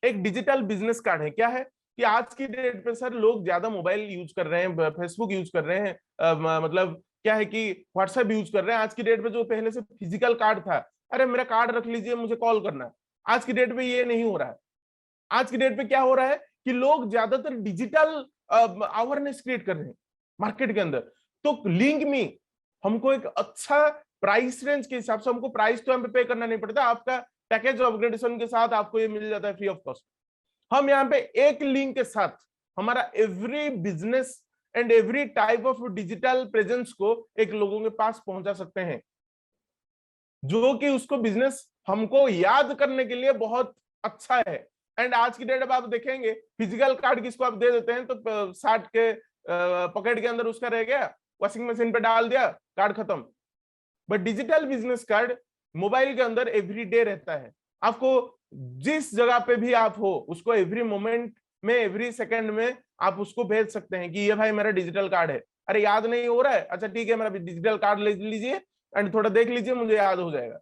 [SPEAKER 1] एक डिजिटल बिजनेस कार्ड है। क्या है कि आज की डेट पे सर लोग ज्यादा मोबाइल यूज कर रहे हैं, फेसबुक यूज कर रहे हैं, मतलब क्या है कि व्हाट्सएप यूज कर रहे हैं। आज की डेट पे जो पहले से फिजिकल कार्ड था, अरे मेरा कार्ड रख लीजिए मुझे कॉल करना है, आज की डेट पे ये नहीं हो रहा है। आज की डेट पे क्या हो रहा है कि लोग ज्यादातर डिजिटल अवेयरनेस क्रिएट कर रहे हैं मार्केट के अंदर। तो लिंक मी हमको एक अच्छा प्राइस रेंज के हिसाब से, हमको प्राइस तो यहाँ पे पे करना नहीं पड़ता, आपका पैकेज अपग्रेडेशन के साथ आपको ये मिल जाता है फ्री ऑफ कॉस्ट। हम यहाँ पे एक लिंक के साथ हमारा every business and every type of digital presence को एक लोगों के पास पहुंचा सकते हैं, जो कि उसको बिजनेस हमको याद करने के लिए बहुत अच्छा है। एंड आज की डेट में आप देखेंगे फिजिकल कार्ड किसको आप दे देते हैं तो 60 के पॉकेट के अंदर उसका रह गया, वॉशिंग मशीन पे डाल दिया, कार्ड खत्म। But digital business card mobile के अंदर एवरी डे रहता है। आपको जिस जगह पे भी आप हो उसको एवरी मोमेंट में, एवरी सेकंड में आप उसको भेज सकते हैं कि ये भाई मेरा डिजिटल कार्ड है, अरे याद नहीं हो रहा है, अच्छा ठीक है मेरा डिजिटल कार्ड ले लीजिए एंड थोड़ा देख लीजिए, मुझे याद हो जाएगा।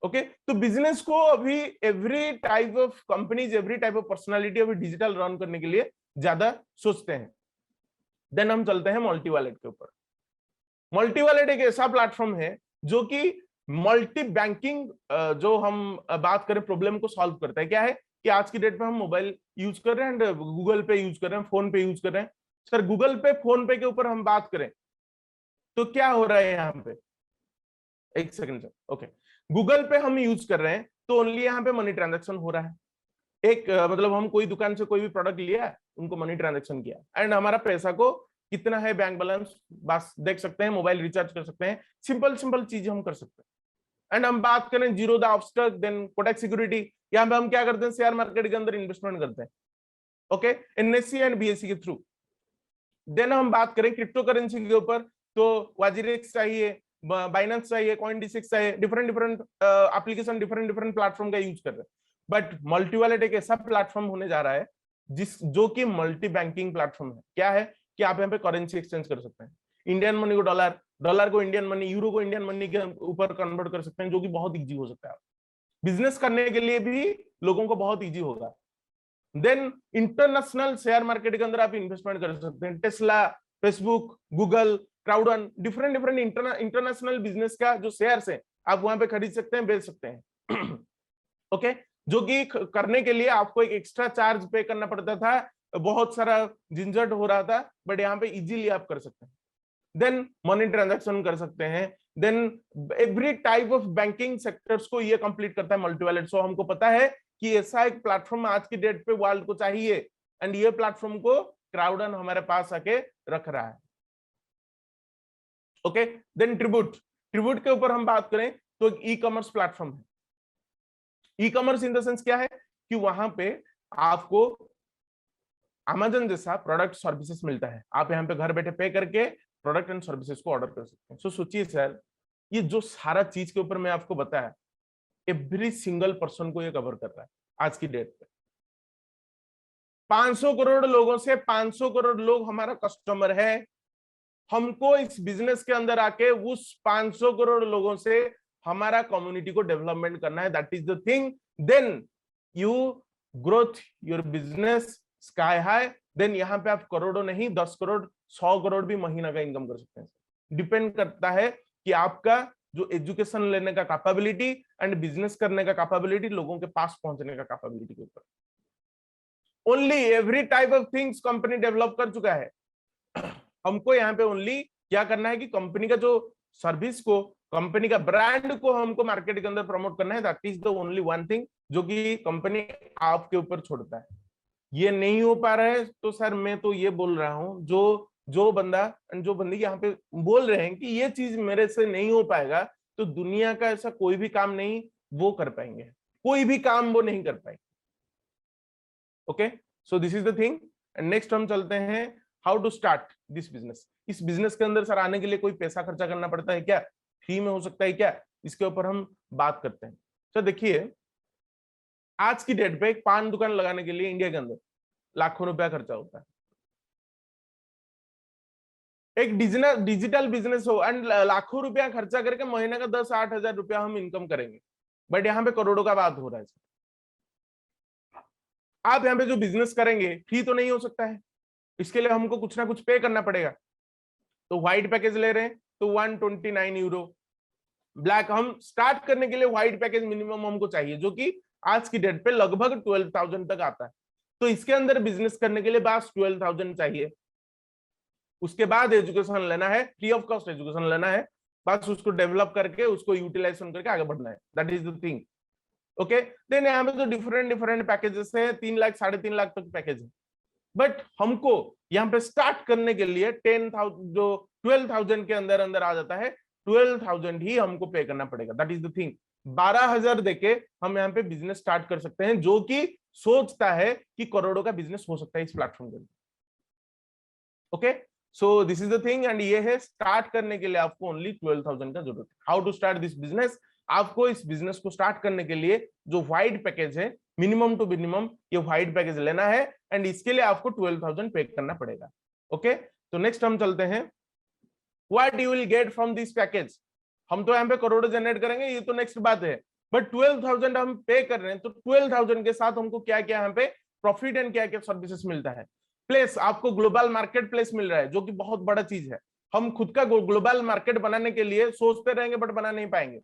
[SPEAKER 1] ओके तो बिजनेस को अभी every type of companies, every type of personality अभी डिजिटल रन करने के लिए ज्यादा सोचते हैं। देन हम चलते हैं मल्टी वॉलेट के ऊपर। मल्टी वॉलेट एक ऐसा प्लेटफॉर्म है जो कि मल्टी बैंकिंग, जो हम बात करें प्रॉब्लम को सॉल्व करता है। क्या है कि आज की डेट में हम मोबाइल यूज कर रहे हैं, गूगल पे यूज कर रहे हैं, फोन पे यूज कर रहे हैं। सर गूगल पे, फोन पे के ऊपर हम बात करें तो क्या हो रहा है यहाँ पे, एक सेकंड सर। ओके गूगल पे हम यूज कर रहे हैं तो ओनली यहाँ पे मनी ट्रांजेक्शन हो रहा है। एक मतलब हम कोई दुकान से कोई भी प्रोडक्ट लिया, उनको मनी ट्रांजेक्शन किया, एंड हमारा पैसा को कितना है बैंक बैलेंस बस देख सकते हैं, मोबाइल रिचार्ज कर सकते हैं, सिंपल चीजें हम कर सकते हैं। एंड हम बात करें जीरो द ऑब्स्टक, देन कोटक सिक्योरिटी, यहाँ पे हम क्या करते हैं, शेयर मार्केट के अंदर इन्वेस्टमेंट करते हैं, ओके एनएससी एंड बीएससी के थ्रू। देन हम बात करें क्रिप्टो करेंसी के ऊपर तो वाजिरिक्स चाहिए, बाइनेंस चाहिए, कॉइनडिसिक्स चाहिए, डिफरेंट एप्लीकेशन, डिफरेंट प्लेटफॉर्म का यूज कर रहे हैं। बट मल्टी वॉलेट एक ऐसा प्लेटफॉर्म होने जा रहा है जो कि मल्टी बैंकिंग प्लेटफॉर्म है। क्या है कि आप यहाँ पे करेंसी एक्सचेंज कर सकते हैं, इंडियन मनी को डॉलर, डॉलर को इंडियन मनी, यूरो को इंडियन मनी के ऊपर कन्वर्ट कर सकते हैं, जो कि बहुत इजी हो सकता है। बिजनेस करने के लिए भी लोगों को बहुत इजी होगा। देन इंटरनेशनल शेयर मार्केट के अंदर आप इन्वेस्टमेंट कर सकते हैं, Tesla, Facebook, Google, Crowdon, different international business का जो शेयर्स है आप वहां पे खरीद सकते हैं, बेच सकते हैं। ओके जो कि करने के लिए आपको एक एक्स्ट्रा चार्ज पे करना पड़ता था, बहुत सारा झंझट हो रहा था, बट यहाँ पे इजीली आप कर सकते हैं। देन मनी ट्रांजैक्शन कर सकते हैं, then every type of banking sectors को ये कंप्लीट करता है मल्टी वैलेट। सो हमको पता है कि ऐसा एक प्लेटफॉर्म आज की डेट पे वर्ल्ड को चाहिए, एंड ये प्लेटफॉर्म को क्राउडन हमारे पास आके रख रहा है। Okay, then tribute. ट्रिब्यूट के ऊपर हम बात करें तो ई कॉमर्स प्लेटफॉर्म है। E commerce in the sense क्या है कि वहां पे आपको अमेजन जैसा प्रोडक्ट सर्विसेज मिलता है, आप यहाँ पे घर बैठे पे करके प्रोडक्ट एंड सर्विसेज को ऑर्डर कर सकते हैं। सो सोचिए सर, ये जो सारा चीज के ऊपर मैं आपको बताया, एवरी सिंगल पर्सन को ये कवर कर रहा है आज की डेट पे। 500 करोड़ लोगों से 500 करोड़ लोग हमारा कस्टमर है। हमको इस बिजनेस के अंदर आके उस 500 करोड़ लोगों से हमारा कम्युनिटी को डेवलपमेंट करना है। That is the thing. Then you growth your business sky high. Then यहाँ पे आप करोड़ों नहीं, 10 करोड़ 100 करोड़ भी महीना का इनकम कर सकते हैं। डिपेंड करता है कि आपका जो एजुकेशन लेने का कैपेबिलिटी एंड बिजनेस करने का कैपेबिलिटी, लोगों के पास पहुंचने का कैपेबिलिटी के ऊपर। Only every type of things company develop कर चुका है। हमको यहाँ पे ओनली क्या करना है कि कंपनी का जो सर्विस को, कंपनी का ब्रांड को हमको मार्केट के अंदर प्रमोट करना है। That is the only one thing जो कि कंपनी आपके ऊपर छोड़ता है। ये नहीं हो पा रहा है तो सर मैं तो ये बोल रहा हूं, जो बंदा जो बंदी यहाँ पे बोल रहे हैं कि ये चीज मेरे से नहीं हो पाएगा, तो दुनिया का ऐसा कोई भी काम नहीं वो कर पाएंगे, कोई भी काम वो नहीं कर पाएंगे। Okay, so this is the thing. And next हम चलते हैं how to start this business. इस बिजनेस के अंदर सर आने के लिए कोई पैसा खर्चा करना पड़ता है क्या, फ्री में हो सकता है क्या, इसके ऊपर हम बात करते हैं। तो देखिए, आज की डेट पे एक पान दुकान लगाने के लिए इंडिया के अंदर लाखों रुपया खर्चा होता है। एक डिजिटल बिजनेस हो एंड लाखों रुपया खर्चा करके महीने का 10-8 हजार रुपया हम इनकम करेंगे, बट यहाँ पे करोड़ों का बात हो रहा है। आप यहाँ पे जो बिजनेस करेंगे फ्री तो नहीं हो सकता है, इसके लिए हमको कुछ ना कुछ पे करना पड़ेगा। तो व्हाइट पैकेज ले रहे हैं तो 129 यूरो। ब्लैक, हम स्टार्ट करने के लिए व्हाइट पैकेज मिनिमम हमको चाहिए, जो कि आज की डेट पे लगभग 12,000 तक आता है। तो इसके अंदर बिजनेस करने के लिए बस 12,000 चाहिए। उसके बाद एजुकेशन लेना है, फ्री ऑफ कॉस्ट एजुकेशन लेना है, बस उसको डेवलप करके उसको यूटिलाइजेशन करके आगे बढ़ना है। That is the thing. Okay, then यहाँ पे तो डिफरेंट पैकेजेस है, 3 लाख 3.5 लाख तक पैकेज है। बट हमको यहाँ पे स्टार्ट करने के लिए 10,000 जो 12,000 के अंदर अंदर आ जाता है, 12,000 ही हमको पे करना पड़ेगा। That is the thing. 12,000 देके हम यहाँ पे बिजनेस स्टार्ट कर सकते हैं, जो कि सोचता है कि करोड़ों का बिजनेस हो सकता है इस प्लेटफॉर्म के अंदर। Okay, so this is the thing. And ये है, स्टार्ट करने के लिए आपको ओनली 12,000 का जरूरत है। How to start this business. आपको इस बिजनेस को स्टार्ट करने के लिए जो व्हाइट पैकेज है, मिनिमम टू मिनिमम ये व्हाइट पैकेज लेना है, एंड इसके लिए आपको 12,000 पे करना पड़ेगा। ओके, तो नेक्स्ट हम चलते हैं, what you will get from this package. हम तो यहाँ पे करोड़ों जनरेट करेंगे, ये तो नेक्स्ट बात है, बट 12,000 हम पे कर रहे हैं, तो 12,000 के साथ हमको क्या क्या यहाँ पे प्रॉफिट एंड क्या क्या सर्विसेज मिलता है। प्लेस, आपको ग्लोबल मार्केट प्लेस मिल रहा है, जो कि बहुत बड़ा चीज है। हम खुद का ग्लोबल मार्केट बनाने के लिए सोचते रहेंगे बट बना नहीं पाएंगे,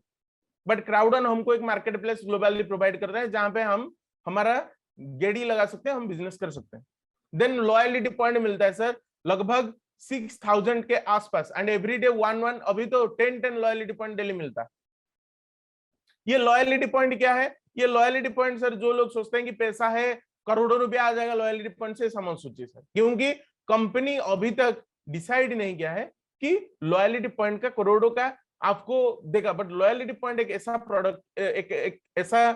[SPEAKER 1] बट क्राउडन हमको एक मार्केट प्लेस ग्लोबली प्रोवाइड कर रहा है, जहां पे हम हमारा गेड़ी लगा सकते हैं, हम बिजनेस कर सकते हैं। देन लॉयलिटी पॉइंट मिलता है सर लगभग 6,000 के आसपास, एंड एवरीडे 1 अभी तो 10 लॉयलिटी पॉइंट डेली मिलता है। ये लॉयलिटी पॉइंट क्या है? ये लॉयलिटी पॉइंट सर, जो लोग सोचते हैं कि पैसा है करोड़ों रुपया आ जाएगा लॉयलिटी पॉइंट से, समझ सोचिए सर, क्योंकि कंपनी अभी तक डिसाइड नहीं किया है कि लॉयलिटी पॉइंट का करोड़ों का आपको देगा। बट लॉयलिटी पॉइंट एक ऐसा प्रोडक्ट, एक ऐसा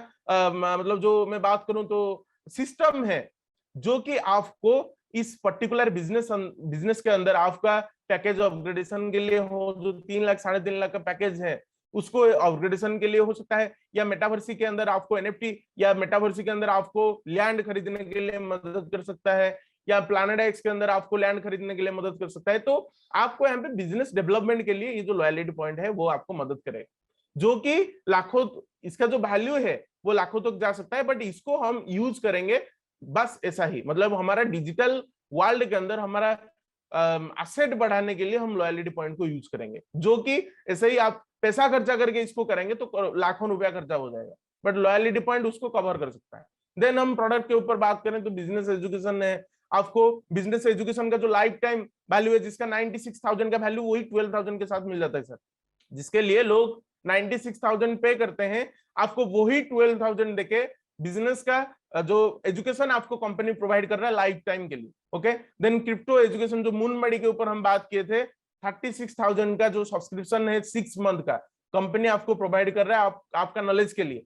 [SPEAKER 1] मतलब जो मैं बात करूं तो सिस्टम है, जो कि आपको इस पर्टिकुलर बिजनेस के अंदर आपका पैकेज अपग्रेडेशन के लिए हो, जो 3 लाख 3.5 लाख का पैकेज है, उसको अपग्रेडेशन के लिए हो सकता है, या मेटावर्सी के अंदर आपको एनएफटी या मेटावर्सी के अंदर आपको लैंड खरीदने के लिए मदद कर सकता है, या प्लैनेट एक्स के अंदर आपको लैंड खरीदने के लिए मदद कर सकता है। तो आपको यहाँ पे बिजनेस डेवलपमेंट के लिए ये जो लॉयलिटी पॉइंट है वो आपको मदद करेगा, जो कि लाखों, इसका जो वैल्यू है वो लाखों तक जा सकता है। बट इसको हम यूज करेंगे बस ऐसा ही, मतलब हमारा डिजिटल वर्ल्ड के अंदर हमारा एसेट बढ़ाने के लिए हम लॉयलिटी पॉइंट को यूज करेंगे, जो कि ऐसे ही आप पैसा खर्चा करके इसको करेंगे तो लाखों रुपया खर्चा हो जाएगा। बट लॉयलिटी पॉइंट उसको कवर कर सकता है। देन हम प्रोडक्ट के ऊपर बात करें तो बिजनेस एजुकेशन है। आपको बिजनेस एजुकेशन का जो लाइफ टाइम वैल्यू है, जिसका 96,000 का वैल्यू, वही 12,000 के साथ मिल जाता है सर। जिसके लिए लोग 96,000 पे करते हैं, आपको वही 12,000 देके बिजनेस का जो एजुकेशन आपको कंपनी प्रोवाइड कर रहा है लाइफ टाइम के लिए। ओके, देन क्रिप्टो एजुकेशन जो मून मनी के ऊपर हम बात किए थे, 36,000 का जो सब्सक्रिप्शन है 6 मंथ का, कंपनी आपको प्रोवाइड कर रहा है आपका नॉलेज के लिए।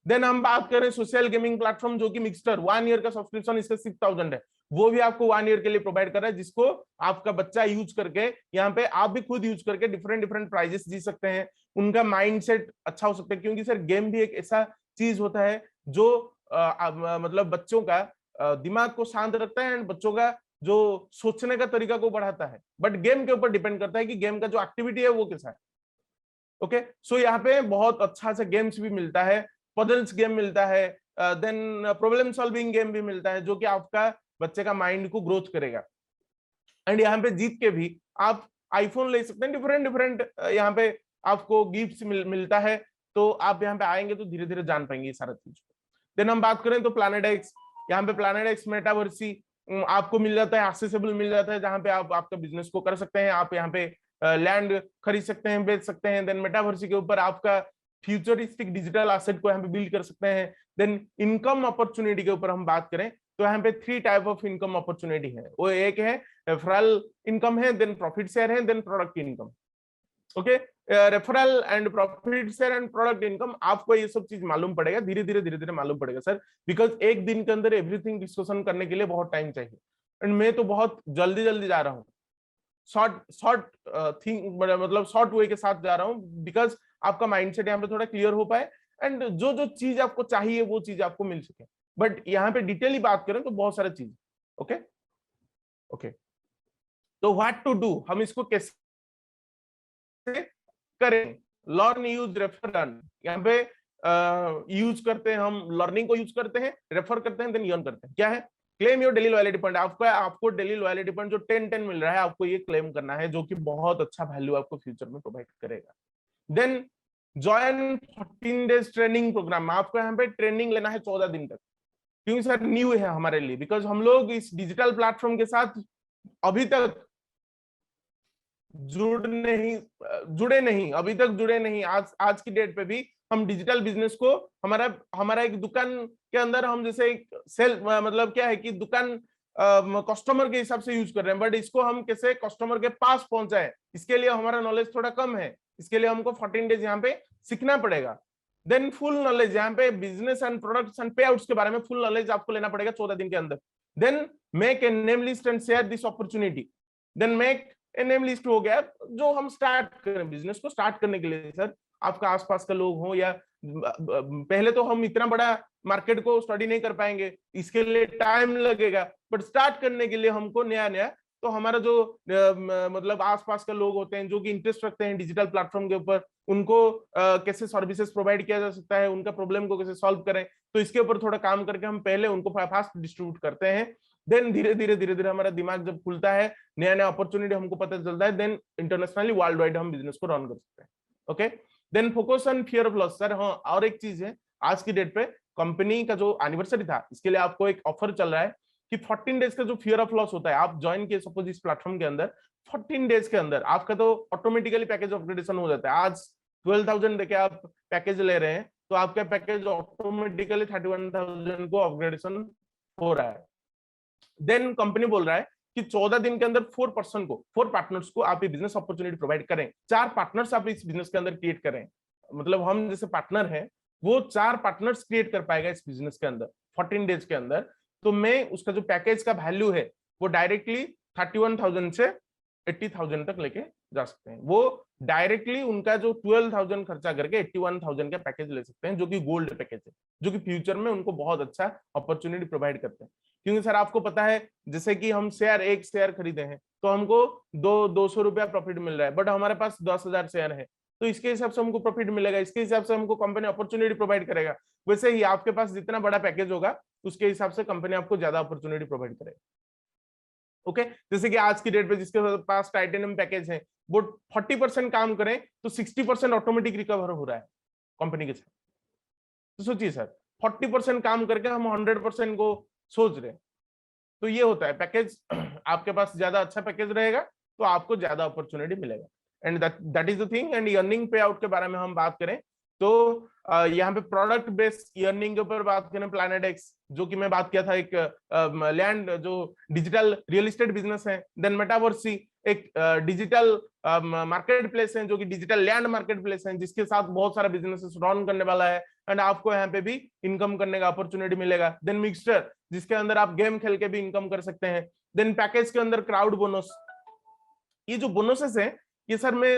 [SPEAKER 1] देन हम बात करें सोशल गेमिंग प्लेटफॉर्म जो कि मिक्सटर, 1 ईयर का सब्सक्रिप्शन इसका 6,000 है, वो भी आपको 1 ईयर के लिए प्रोवाइड कर रहा है, जिसको आपका बच्चा यूज करके, यहाँ पे आप भी खुद यूज करके डिफरेंट डिफरेंट प्राइजेस जी सकते हैं, उनका माइंडसेट अच्छा हो सकता है। क्योंकि सर गेम भी एक ऐसा चीज होता है जो मतलब बच्चों का दिमाग को शांत रखता है एंड बच्चों का जो सोचने का तरीका को बढ़ाता है, बट गेम के ऊपर डिपेंड करता है कि गेम का जो एक्टिविटी है वो कैसा है। ओके, सो यहाँ पे बहुत अच्छा सा गेम्स भी मिलता है, पजल्स गेम मिलता है, देन प्रॉब्लम सॉल्विंग गेम भी मिलता है, जो कि आपका बच्चे का माइंड को ग्रोथ करेगा। एंड यहाँ पे जीत के भी आप आईफोन ले सकते हैं, डिफरेंट डिफरेंट यहाँ पे आपको गिफ्ट्स मिलता है। तो आप यहाँ पे आएंगे तो धीरे धीरे जान पाएंगे ये सारा चीज। देन हम बात करें तो प्लैनेट एक्स, यहाँ पे प्लैनेट एक्स मेटावर्सी आपको मिल जाता है, एक्सेसिबल मिल जाता है, जहाँ पे आप आपका बिजनेस को कर सकते हैं। आप यहाँ पे लैंड खरीद सकते हैं, बेच सकते हैं। देन मेटावर्सी के ऊपर आपका फ्यूचरिस्टिक डिजिटल एसेट को यहाँ पे बिल्ड कर सकते हैं। देन इनकम अपॉर्चुनिटी के ऊपर हम बात करें तो यहाँ पे 3 टाइप ऑफ इनकम अपॉर्चुनिटी है। वो एक है रेफरल इनकम है, देन प्रॉफिट शेयर है, then product income. Okay, referral and profit share and product income, आपको ये सब चीज मालूम पड़ेगा, धीरे धीरे मालूम पड़ेगा सर, बिकॉज एक दिन के अंदर एवरीथिंग डिस्कशन करने के लिए बहुत टाइम चाहिए। एंड मैं तो बहुत जल्दी जल्दी जा रहा हूँ, शॉर्ट थिंग मतलब शॉर्ट वे के साथ जा रहा हूँ, बिकॉज आपका माइंडसेट यहाँ पे थोड़ा क्लियर हो पाए एंड जो जो चीज आपको चाहिए वो चीज आपको मिल सके। बट यहाँ पे डिटेली बात करें तो बहुत सारी चीज। ओके ओके, तो व्हाट टू डू, हम इसको कैसे करें? Learn, use, refer, run. यहाँ पे यूज करते हैं हम, लर्निंग को यूज करते हैं, रेफर करते हैं, देन अर्न करते हैं। क्या है? Claim your daily loyalty point. आपको डेली लॉयलिटी पॉइंट जो 10 मिल रहा है, आपको ये क्लेम करना है, जो कि बहुत अच्छा वैल्यू आपको फ्यूचर में प्रोवाइड करेगा। Then join 14 days training program. आपको यहाँ पे ट्रेनिंग लेना है 14 दिन तक, क्योंकि सर न्यू है हमारे लिए, बिकॉज हम लोग इस डिजिटल प्लेटफॉर्म के साथ अभी तक जुड़े नहीं। आज की डेट पे भी हम डिजिटल बिजनेस को हमारा एक दुकान के अंदर हम जैसे एक सेल मतलब क्या है कि दुकान कस्टमर के हिसाब से यूज कर रहे हैं, बट इसको हम कैसे कस्टमर के पास पहुंचाए, इसके लिए हमारा नॉलेज थोड़ा कम है। इसके लिए हमको 14 डेज यहाँ पे सीखना पड़ेगा। देन फुल नॉलेज, यहाँ पे बिजनेस एंड प्रोडक्ट्स एंड पे आउट्स के बारे में फुल नॉलेज आपको लेना पड़ेगा 14 दिन के अंदर। Then make a name list and share this opportunity. Then make a name list हो गया, जो हम स्टार्ट करें बिजनेस को स्टार्ट करने के लिए सर, आपका आसपास का लोग हो या पहले तो हम इतना बड़ा मार्केट को स्टडी नहीं कर पाएंगे, इसके लिए टाइम लगेगा, बट स्टार्ट करने के लिए हमको नया तो हमारा जो मतलब आसपास का लोग होते हैं जो कि इंटरेस्ट रखते हैं डिजिटल प्लेटफॉर्म के ऊपर, उनको कैसे सर्विसेज प्रोवाइड किया जा सकता है, उनका प्रॉब्लम को कैसे सॉल्व करें, तो इसके ऊपर थोड़ा काम करके हम पहले उनको फास्ट डिस्ट्रीब्यूट करते हैं। देन धीरे धीरे हमारा दिमाग जब खुलता है, नया अपॉर्चुनिटी हमको पता चलता है, देन इंटरनेशनली वर्ल्ड वाइड हम बिजनेस को रन कर सकते हैं। Okay, then focus on fear of loss. Sir हाँ, और एक चीज है, आज की डेट पे कंपनी का जो एनिवर्सरी था, इसके लिए आपको एक ऑफर चल रहा है कि 14 डेज का जो फियर ऑफ लॉस होता है, आप ज्वाइन किए सपोज इस प्लेटफॉर्म के अंदर, 14 डेज के अंदर आपका तो ऑटोमेटिकली पैकेज अपग्रेडेशन हो जाता है। आज 12,000 देके आप पैकेज ले रहे हैं, तो आपका पैकेज ऑटोमेटिकली 31,000 को अपग्रेडेशन हो रहा है। देन कंपनी बोल रहा है कि 14 दिन के अंदर 4 पार्टनर्स को आप ये बिजनेस अपॉर्चुनिटी प्रोवाइड करें। 4 पार्टनर्स आप इस बिजनेस के अंदर क्रिएट करें, मतलब हम जैसे पार्टनर हैं, वो 4 पार्टनर्स क्रिएट कर पाएगा इस बिजनेस के अंदर 14 डेज के अंदर। तो मैं उसका जो पैकेज का वैल्यू है वो डायरेक्टली 31,000 से 80,000 तक लेके जा सकते हैं। वो डायरेक्टली उनका जो 12,000 खर्चा करके 81,000 का पैकेज ले सकते हैं, जो कि गोल्ड पैकेज है, जो कि फ्यूचर में उनको बहुत अच्छा अपॉर्चुनिटी प्रोवाइड करते हैं। क्योंकि सर आपको पता है, जैसे कि हम एक शेयर खरीदे हैं तो हमको 200 रुपया प्रॉफिट मिल रहा है, बट हमारे पास 10,000 शेयर है, तो इसके हिसाब से हमको प्रॉफिट मिलेगा, इसके हिसाब से हमको कंपनी अपॉर्चुनिटी प्रोवाइड करेगा। वैसे ही आपके पास जितना बड़ा पैकेज होगा उसके हिसाब से कंपनी आपको ज्यादा अपॉर्चुनिटी प्रोवाइड करेगा। ओके, जैसे कि आज की डेट पे जिसके पास टाइटेनियम पैकेज है, वो 40% काम करें तो 60% ऑटोमेटिक रिकवर हो रहा है कंपनी के साथ। तो सोचिए सर 40% काम करके हम 100% को सोच रहे हैं। तो ये होता है पैकेज, आपके पास ज्यादा अच्छा पैकेज रहेगा तो आपको ज्यादा अपॉर्चुनिटी मिलेगा, and that is the thing. And earning पे आउट के बारे में हम बात करें तो यहाँ पे प्रोडक्ट बेस्ड अर्निंग के ऊपर बात करें, प्लैनेट एक्स जो कि मैं बात किया था, एक लैंड जो डिजिटल रियल एस्टेट बिजनेस है। देन मेटावर्सी एक डिजिटल मार्केट प्लेस है जो कि डिजिटल लैंड मार्केट प्लेस है, जिसके साथ बहुत सारा बिजनेस रन करने वाला है, एंड आपको यहाँ पे भी इनकम करने का अपॉर्चुनिटी मिलेगा। देन मिक्सचर जिसके अंदर आप गेम खेल के भी इनकम कर सकते हैं। देन पैकेज के अंदर क्राउड बोनस, ये जो बोनसेस है ये सर मैं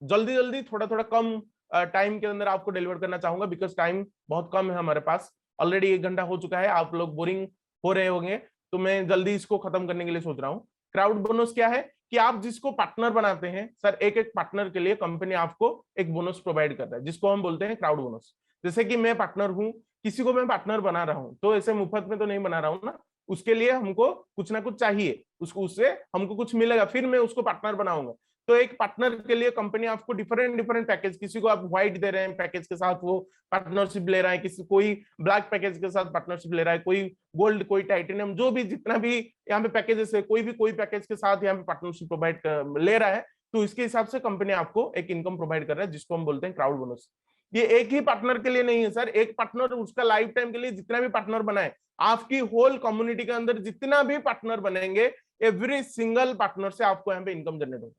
[SPEAKER 1] जल्दी जल्दी थोड़ा थोड़ा कम टाइम के अंदर आपको डिलीवर करना चाहूंगा, बिकॉज टाइम बहुत कम है हमारे पास, ऑलरेडी 1 घंटा हो चुका है, आप लोग बोरिंग हो रहे होंगे, तो मैं जल्दी इसको खत्म करने के लिए सोच रहा हूँ। क्राउड बोनस क्या है कि आप जिसको पार्टनर बनाते हैं सर, एक एक पार्टनर के लिए कंपनी आपको एक बोनस प्रोवाइड करता है, जिसको हम बोलते हैं क्राउड बोनस। जैसे कि मैं पार्टनर हूं, किसी को मैं पार्टनर बना रहा हूं, तो ऐसे मुफ्त में तो नहीं बना रहा हूं ना, उसके लिए हमको कुछ ना कुछ चाहिए, उसको उससे हमको कुछ मिलेगा, फिर मैं उसको पार्टनर बनाऊंगा। तो एक पार्टनर के लिए कंपनी आपको डिफरेंट डिफरेंट पैकेज, किसी को आप व्हाइट दे रहे हैं पैकेज के साथ वो पार्टनरशिप ले रहा है, किसी कोई ब्लैक पैकेज के साथ पार्टनरशिप ले रहा है, कोई गोल्ड, कोई टाइटेनियम, जो भी जितना भी यहाँ पे पैकेजेस है, कोई पैकेज के साथ यहाँ पे पार्टनरशिप प्रोवाइड ले रहा है, तो इसके हिसाब से कंपनी आपको एक इनकम प्रोवाइड कर रहा है, जिसको हम बोलते हैं क्राउड बोनस। ये एक ही पार्टनर के लिए नहीं है सर, एक पार्टनर उसका लाइफ टाइम के लिए जितना भी पार्टनर बनाए, आपकी होल कम्युनिटी के अंदर जितना भी पार्टनर बनेंगे, एवरी सिंगल पार्टनर से आपको यहाँ पे इनकम जनरेट होगा,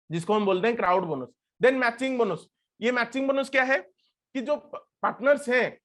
[SPEAKER 1] जिसको हम बोलते हैं crowd bonus. Then matching bonus, ये मैचिंग बोनस क्या है कि जो पार्टनर्स हैं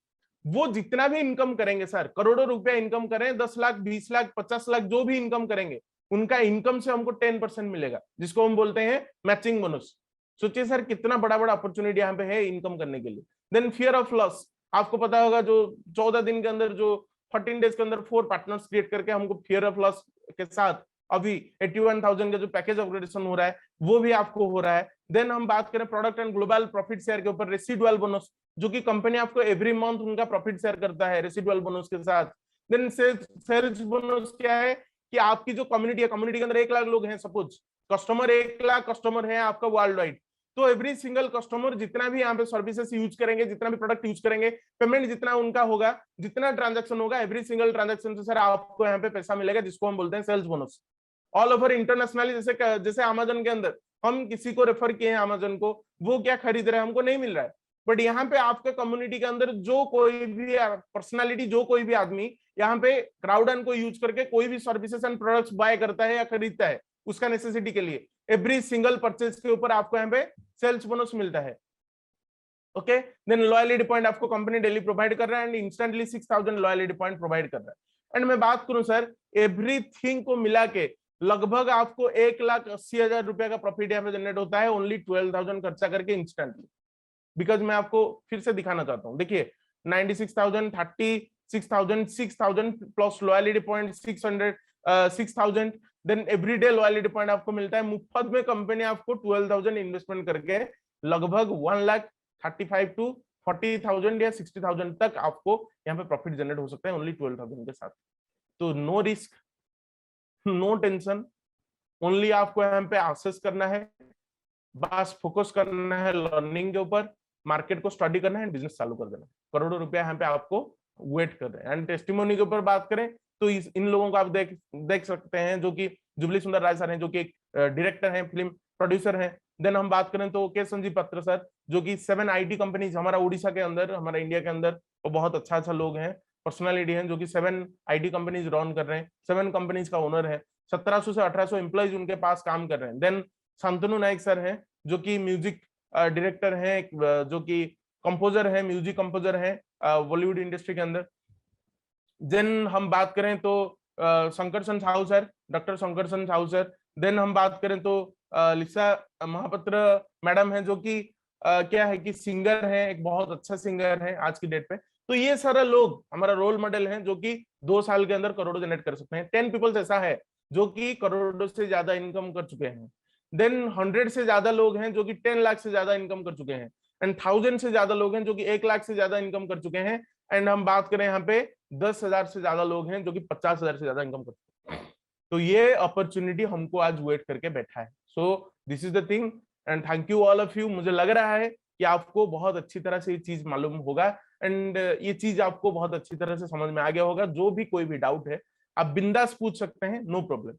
[SPEAKER 1] वो जितना भी इनकम करेंगे सर, करोड़ों रुपया इनकम करें, 10 लाख 20 लाख 50 लाख जो भी इनकम करेंगे, उनका इनकम से हमको 10% मिलेगा, जिसको हम बोलते हैं मैचिंग बोनस। सोचिए सर कितना बड़ा बड़ा अपॉर्चुनिटी यहाँ पे है इनकम करने के लिए। देन फियर ऑफ लॉस, आपको पता होगा जो 14 दिन के अंदर, जो 14 डेज के अंदर 4 पार्टनर्स क्रिएट करके हमको फियर ऑफ लॉस के साथ अभी 81,000 का जो पैकेज अपग्रेडेशन हो रहा है वो भी आपको हो रहा है। देन हम बात करें product and global profit share के ऊपर, रेसिडुअल बोनस, जो कि कंपनी आपको एवरी मंथ उनका प्रॉफिट शेयर करता है रेसिडुअल बोनस के साथ। देन सेल्स बोनस क्या है कि आपकी जो कम्युनिटी है, कम्युनिटी के अंदर 1 लाख लोग हैं, सपोज कस्टमर 1 लाख कस्टमर है आपका वर्ल्ड वाइड, तो एवरी सिंगल कस्टमर जितना भी यहाँ पे सर्विसेज यूज करेंगे, जितना भी प्रोडक्ट यूज करेंगे, पेमेंट जितना उनका होगा, जितना ट्रांजैक्शन होगा, एवरी सिंगल ट्रांजैक्शन से सर आपको यहाँ पे पैसा मिलेगा, जिसको हम बोलते हैं sales bonus. All over internationally, जैसे अमेजन के अंदर हम किसी को रेफर किए हैं अमेजन को, वो क्या खरीद रहे हैं हमको नहीं मिल रहा है, बट यहाँ पे आपके कम्युनिटी के अंदर जो कोई भी पर्सनालिटी, जो कोई भी आदमी यहाँ पे क्राउडन को यूज करके कोई भी सर्विसेज एंड प्रोडक्ट्स बाय करता है या खरीदता है उसका नेसेसिटी के लिए, एवरी सिंगल परचेज के ऊपर आपको यहाँ पे सेल्स बोनस मिलता है। ओके, देन लॉयलिटी पॉइंट आपको कंपनी डेली प्रोवाइड कर रहा है, and instantly 6,000 loyalty point provide कर रहा है। एंड मैं बात करूं सर, एवरीथिंग को मिला के लगभग आपको 1,80,000 रुपए का प्रॉफिट यहाँ पे जनरेट होता है, ओनली 12,000 खर्चा करके इंस्टेंटली। बिकॉज मैं आपको फिर से दिखाना चाहता हूँ, देखिए 96,000, 36,000, 6,000 plus loyalty point 6,000, then everyday loyalty point आपको मिलता है मुफ्त में। कंपनी आपको 12,000 इन्वेस्टमेंट करके लगभग 1,35,000 to 40,000 या 60,000 तक आपको यहाँ पे प्रॉफिट जनरेट हो सकता है ओनली 12,000 के साथ। तो no risk, no tension, only आपको यहाँ पे एक्सेस करना है, बस फोकस करना है लर्निंग के ऊपर, मार्केट को स्टडी करना है, बिजनेस चालू कर देना है। करोड़ों रुपया यहाँ पे आपको वेट कर रहे हैं। एंड टेस्टिमोनी के ऊपर बात करें तो इन लोगों को आप देख सकते हैं, जो कि जुबली सुंदर राय सर हैं, जो कि एक डायरेक्टर हैं, फिल्म प्रोड्यूसर हैं। देन हम बात करें तो के संजीव पत्र सर, जो कि 7 IT कंपनीज हमारा उड़ीसा के अंदर, हमारा इंडिया के अंदर, वो बहुत अच्छा लोग हैं, पर्सनालिटी हैं, जो कि 7 IT कंपनीज रन कर रहे हैं, 7 कंपनीज का ओनर है, 1700 से 1800 एम्प्लॉइज उनके पास काम कर रहे हैं। देन शांतनु नायक सर हैं, जो कि म्यूजिक डायरेक्टर हैं, जो कि कंपोजर हैं, म्यूजिक कंपोजर हैं बॉलीवुड इंडस्ट्री के अंदर। देन हम बात करें तो Shankarsan Sahu sir, doctor Shankarsan Sahu sir. Then हम बात करें तो लिसा महापात्र मैडम है, जो कि क्या है कि सिंगर है, एक बहुत अच्छा सिंगर है आज की डेट पे। तो ये सारे लोग हमारा रोल मॉडल हैं, जो कि 2 साल के अंदर करोड़ों जनरेट कर सकते हैं। 10 पीपल्स ऐसा है जो कि करोड़ों से ज्यादा इनकम कर चुके हैं। देन 100 से ज्यादा लोग हैं जो कि 10 लाख से ज्यादा इनकम कर चुके हैं। एंड 1000 से ज्यादा लोग हैं जो कि 1 लाख से ज्यादा इनकम कर चुके हैं। एंड हम बात करें यहाँ पे 10,000 से ज्यादा लोग हैं जो कि 50,000 से ज्यादा इनकम कर चुके हैं। तो ये अपॉर्चुनिटी हमको आज वेट करके बैठा है। सो this is the thing, and thank you all of you. मुझे लग रहा है कि आपको बहुत अच्छी तरह से ये चीज मालूम होगा। एंड ये चीज आपको बहुत अच्छी तरह से समझ में आ गया होगा। जो भी कोई भी डाउट है आप बिंदास पूछ सकते हैं, नो प्रॉब्लम।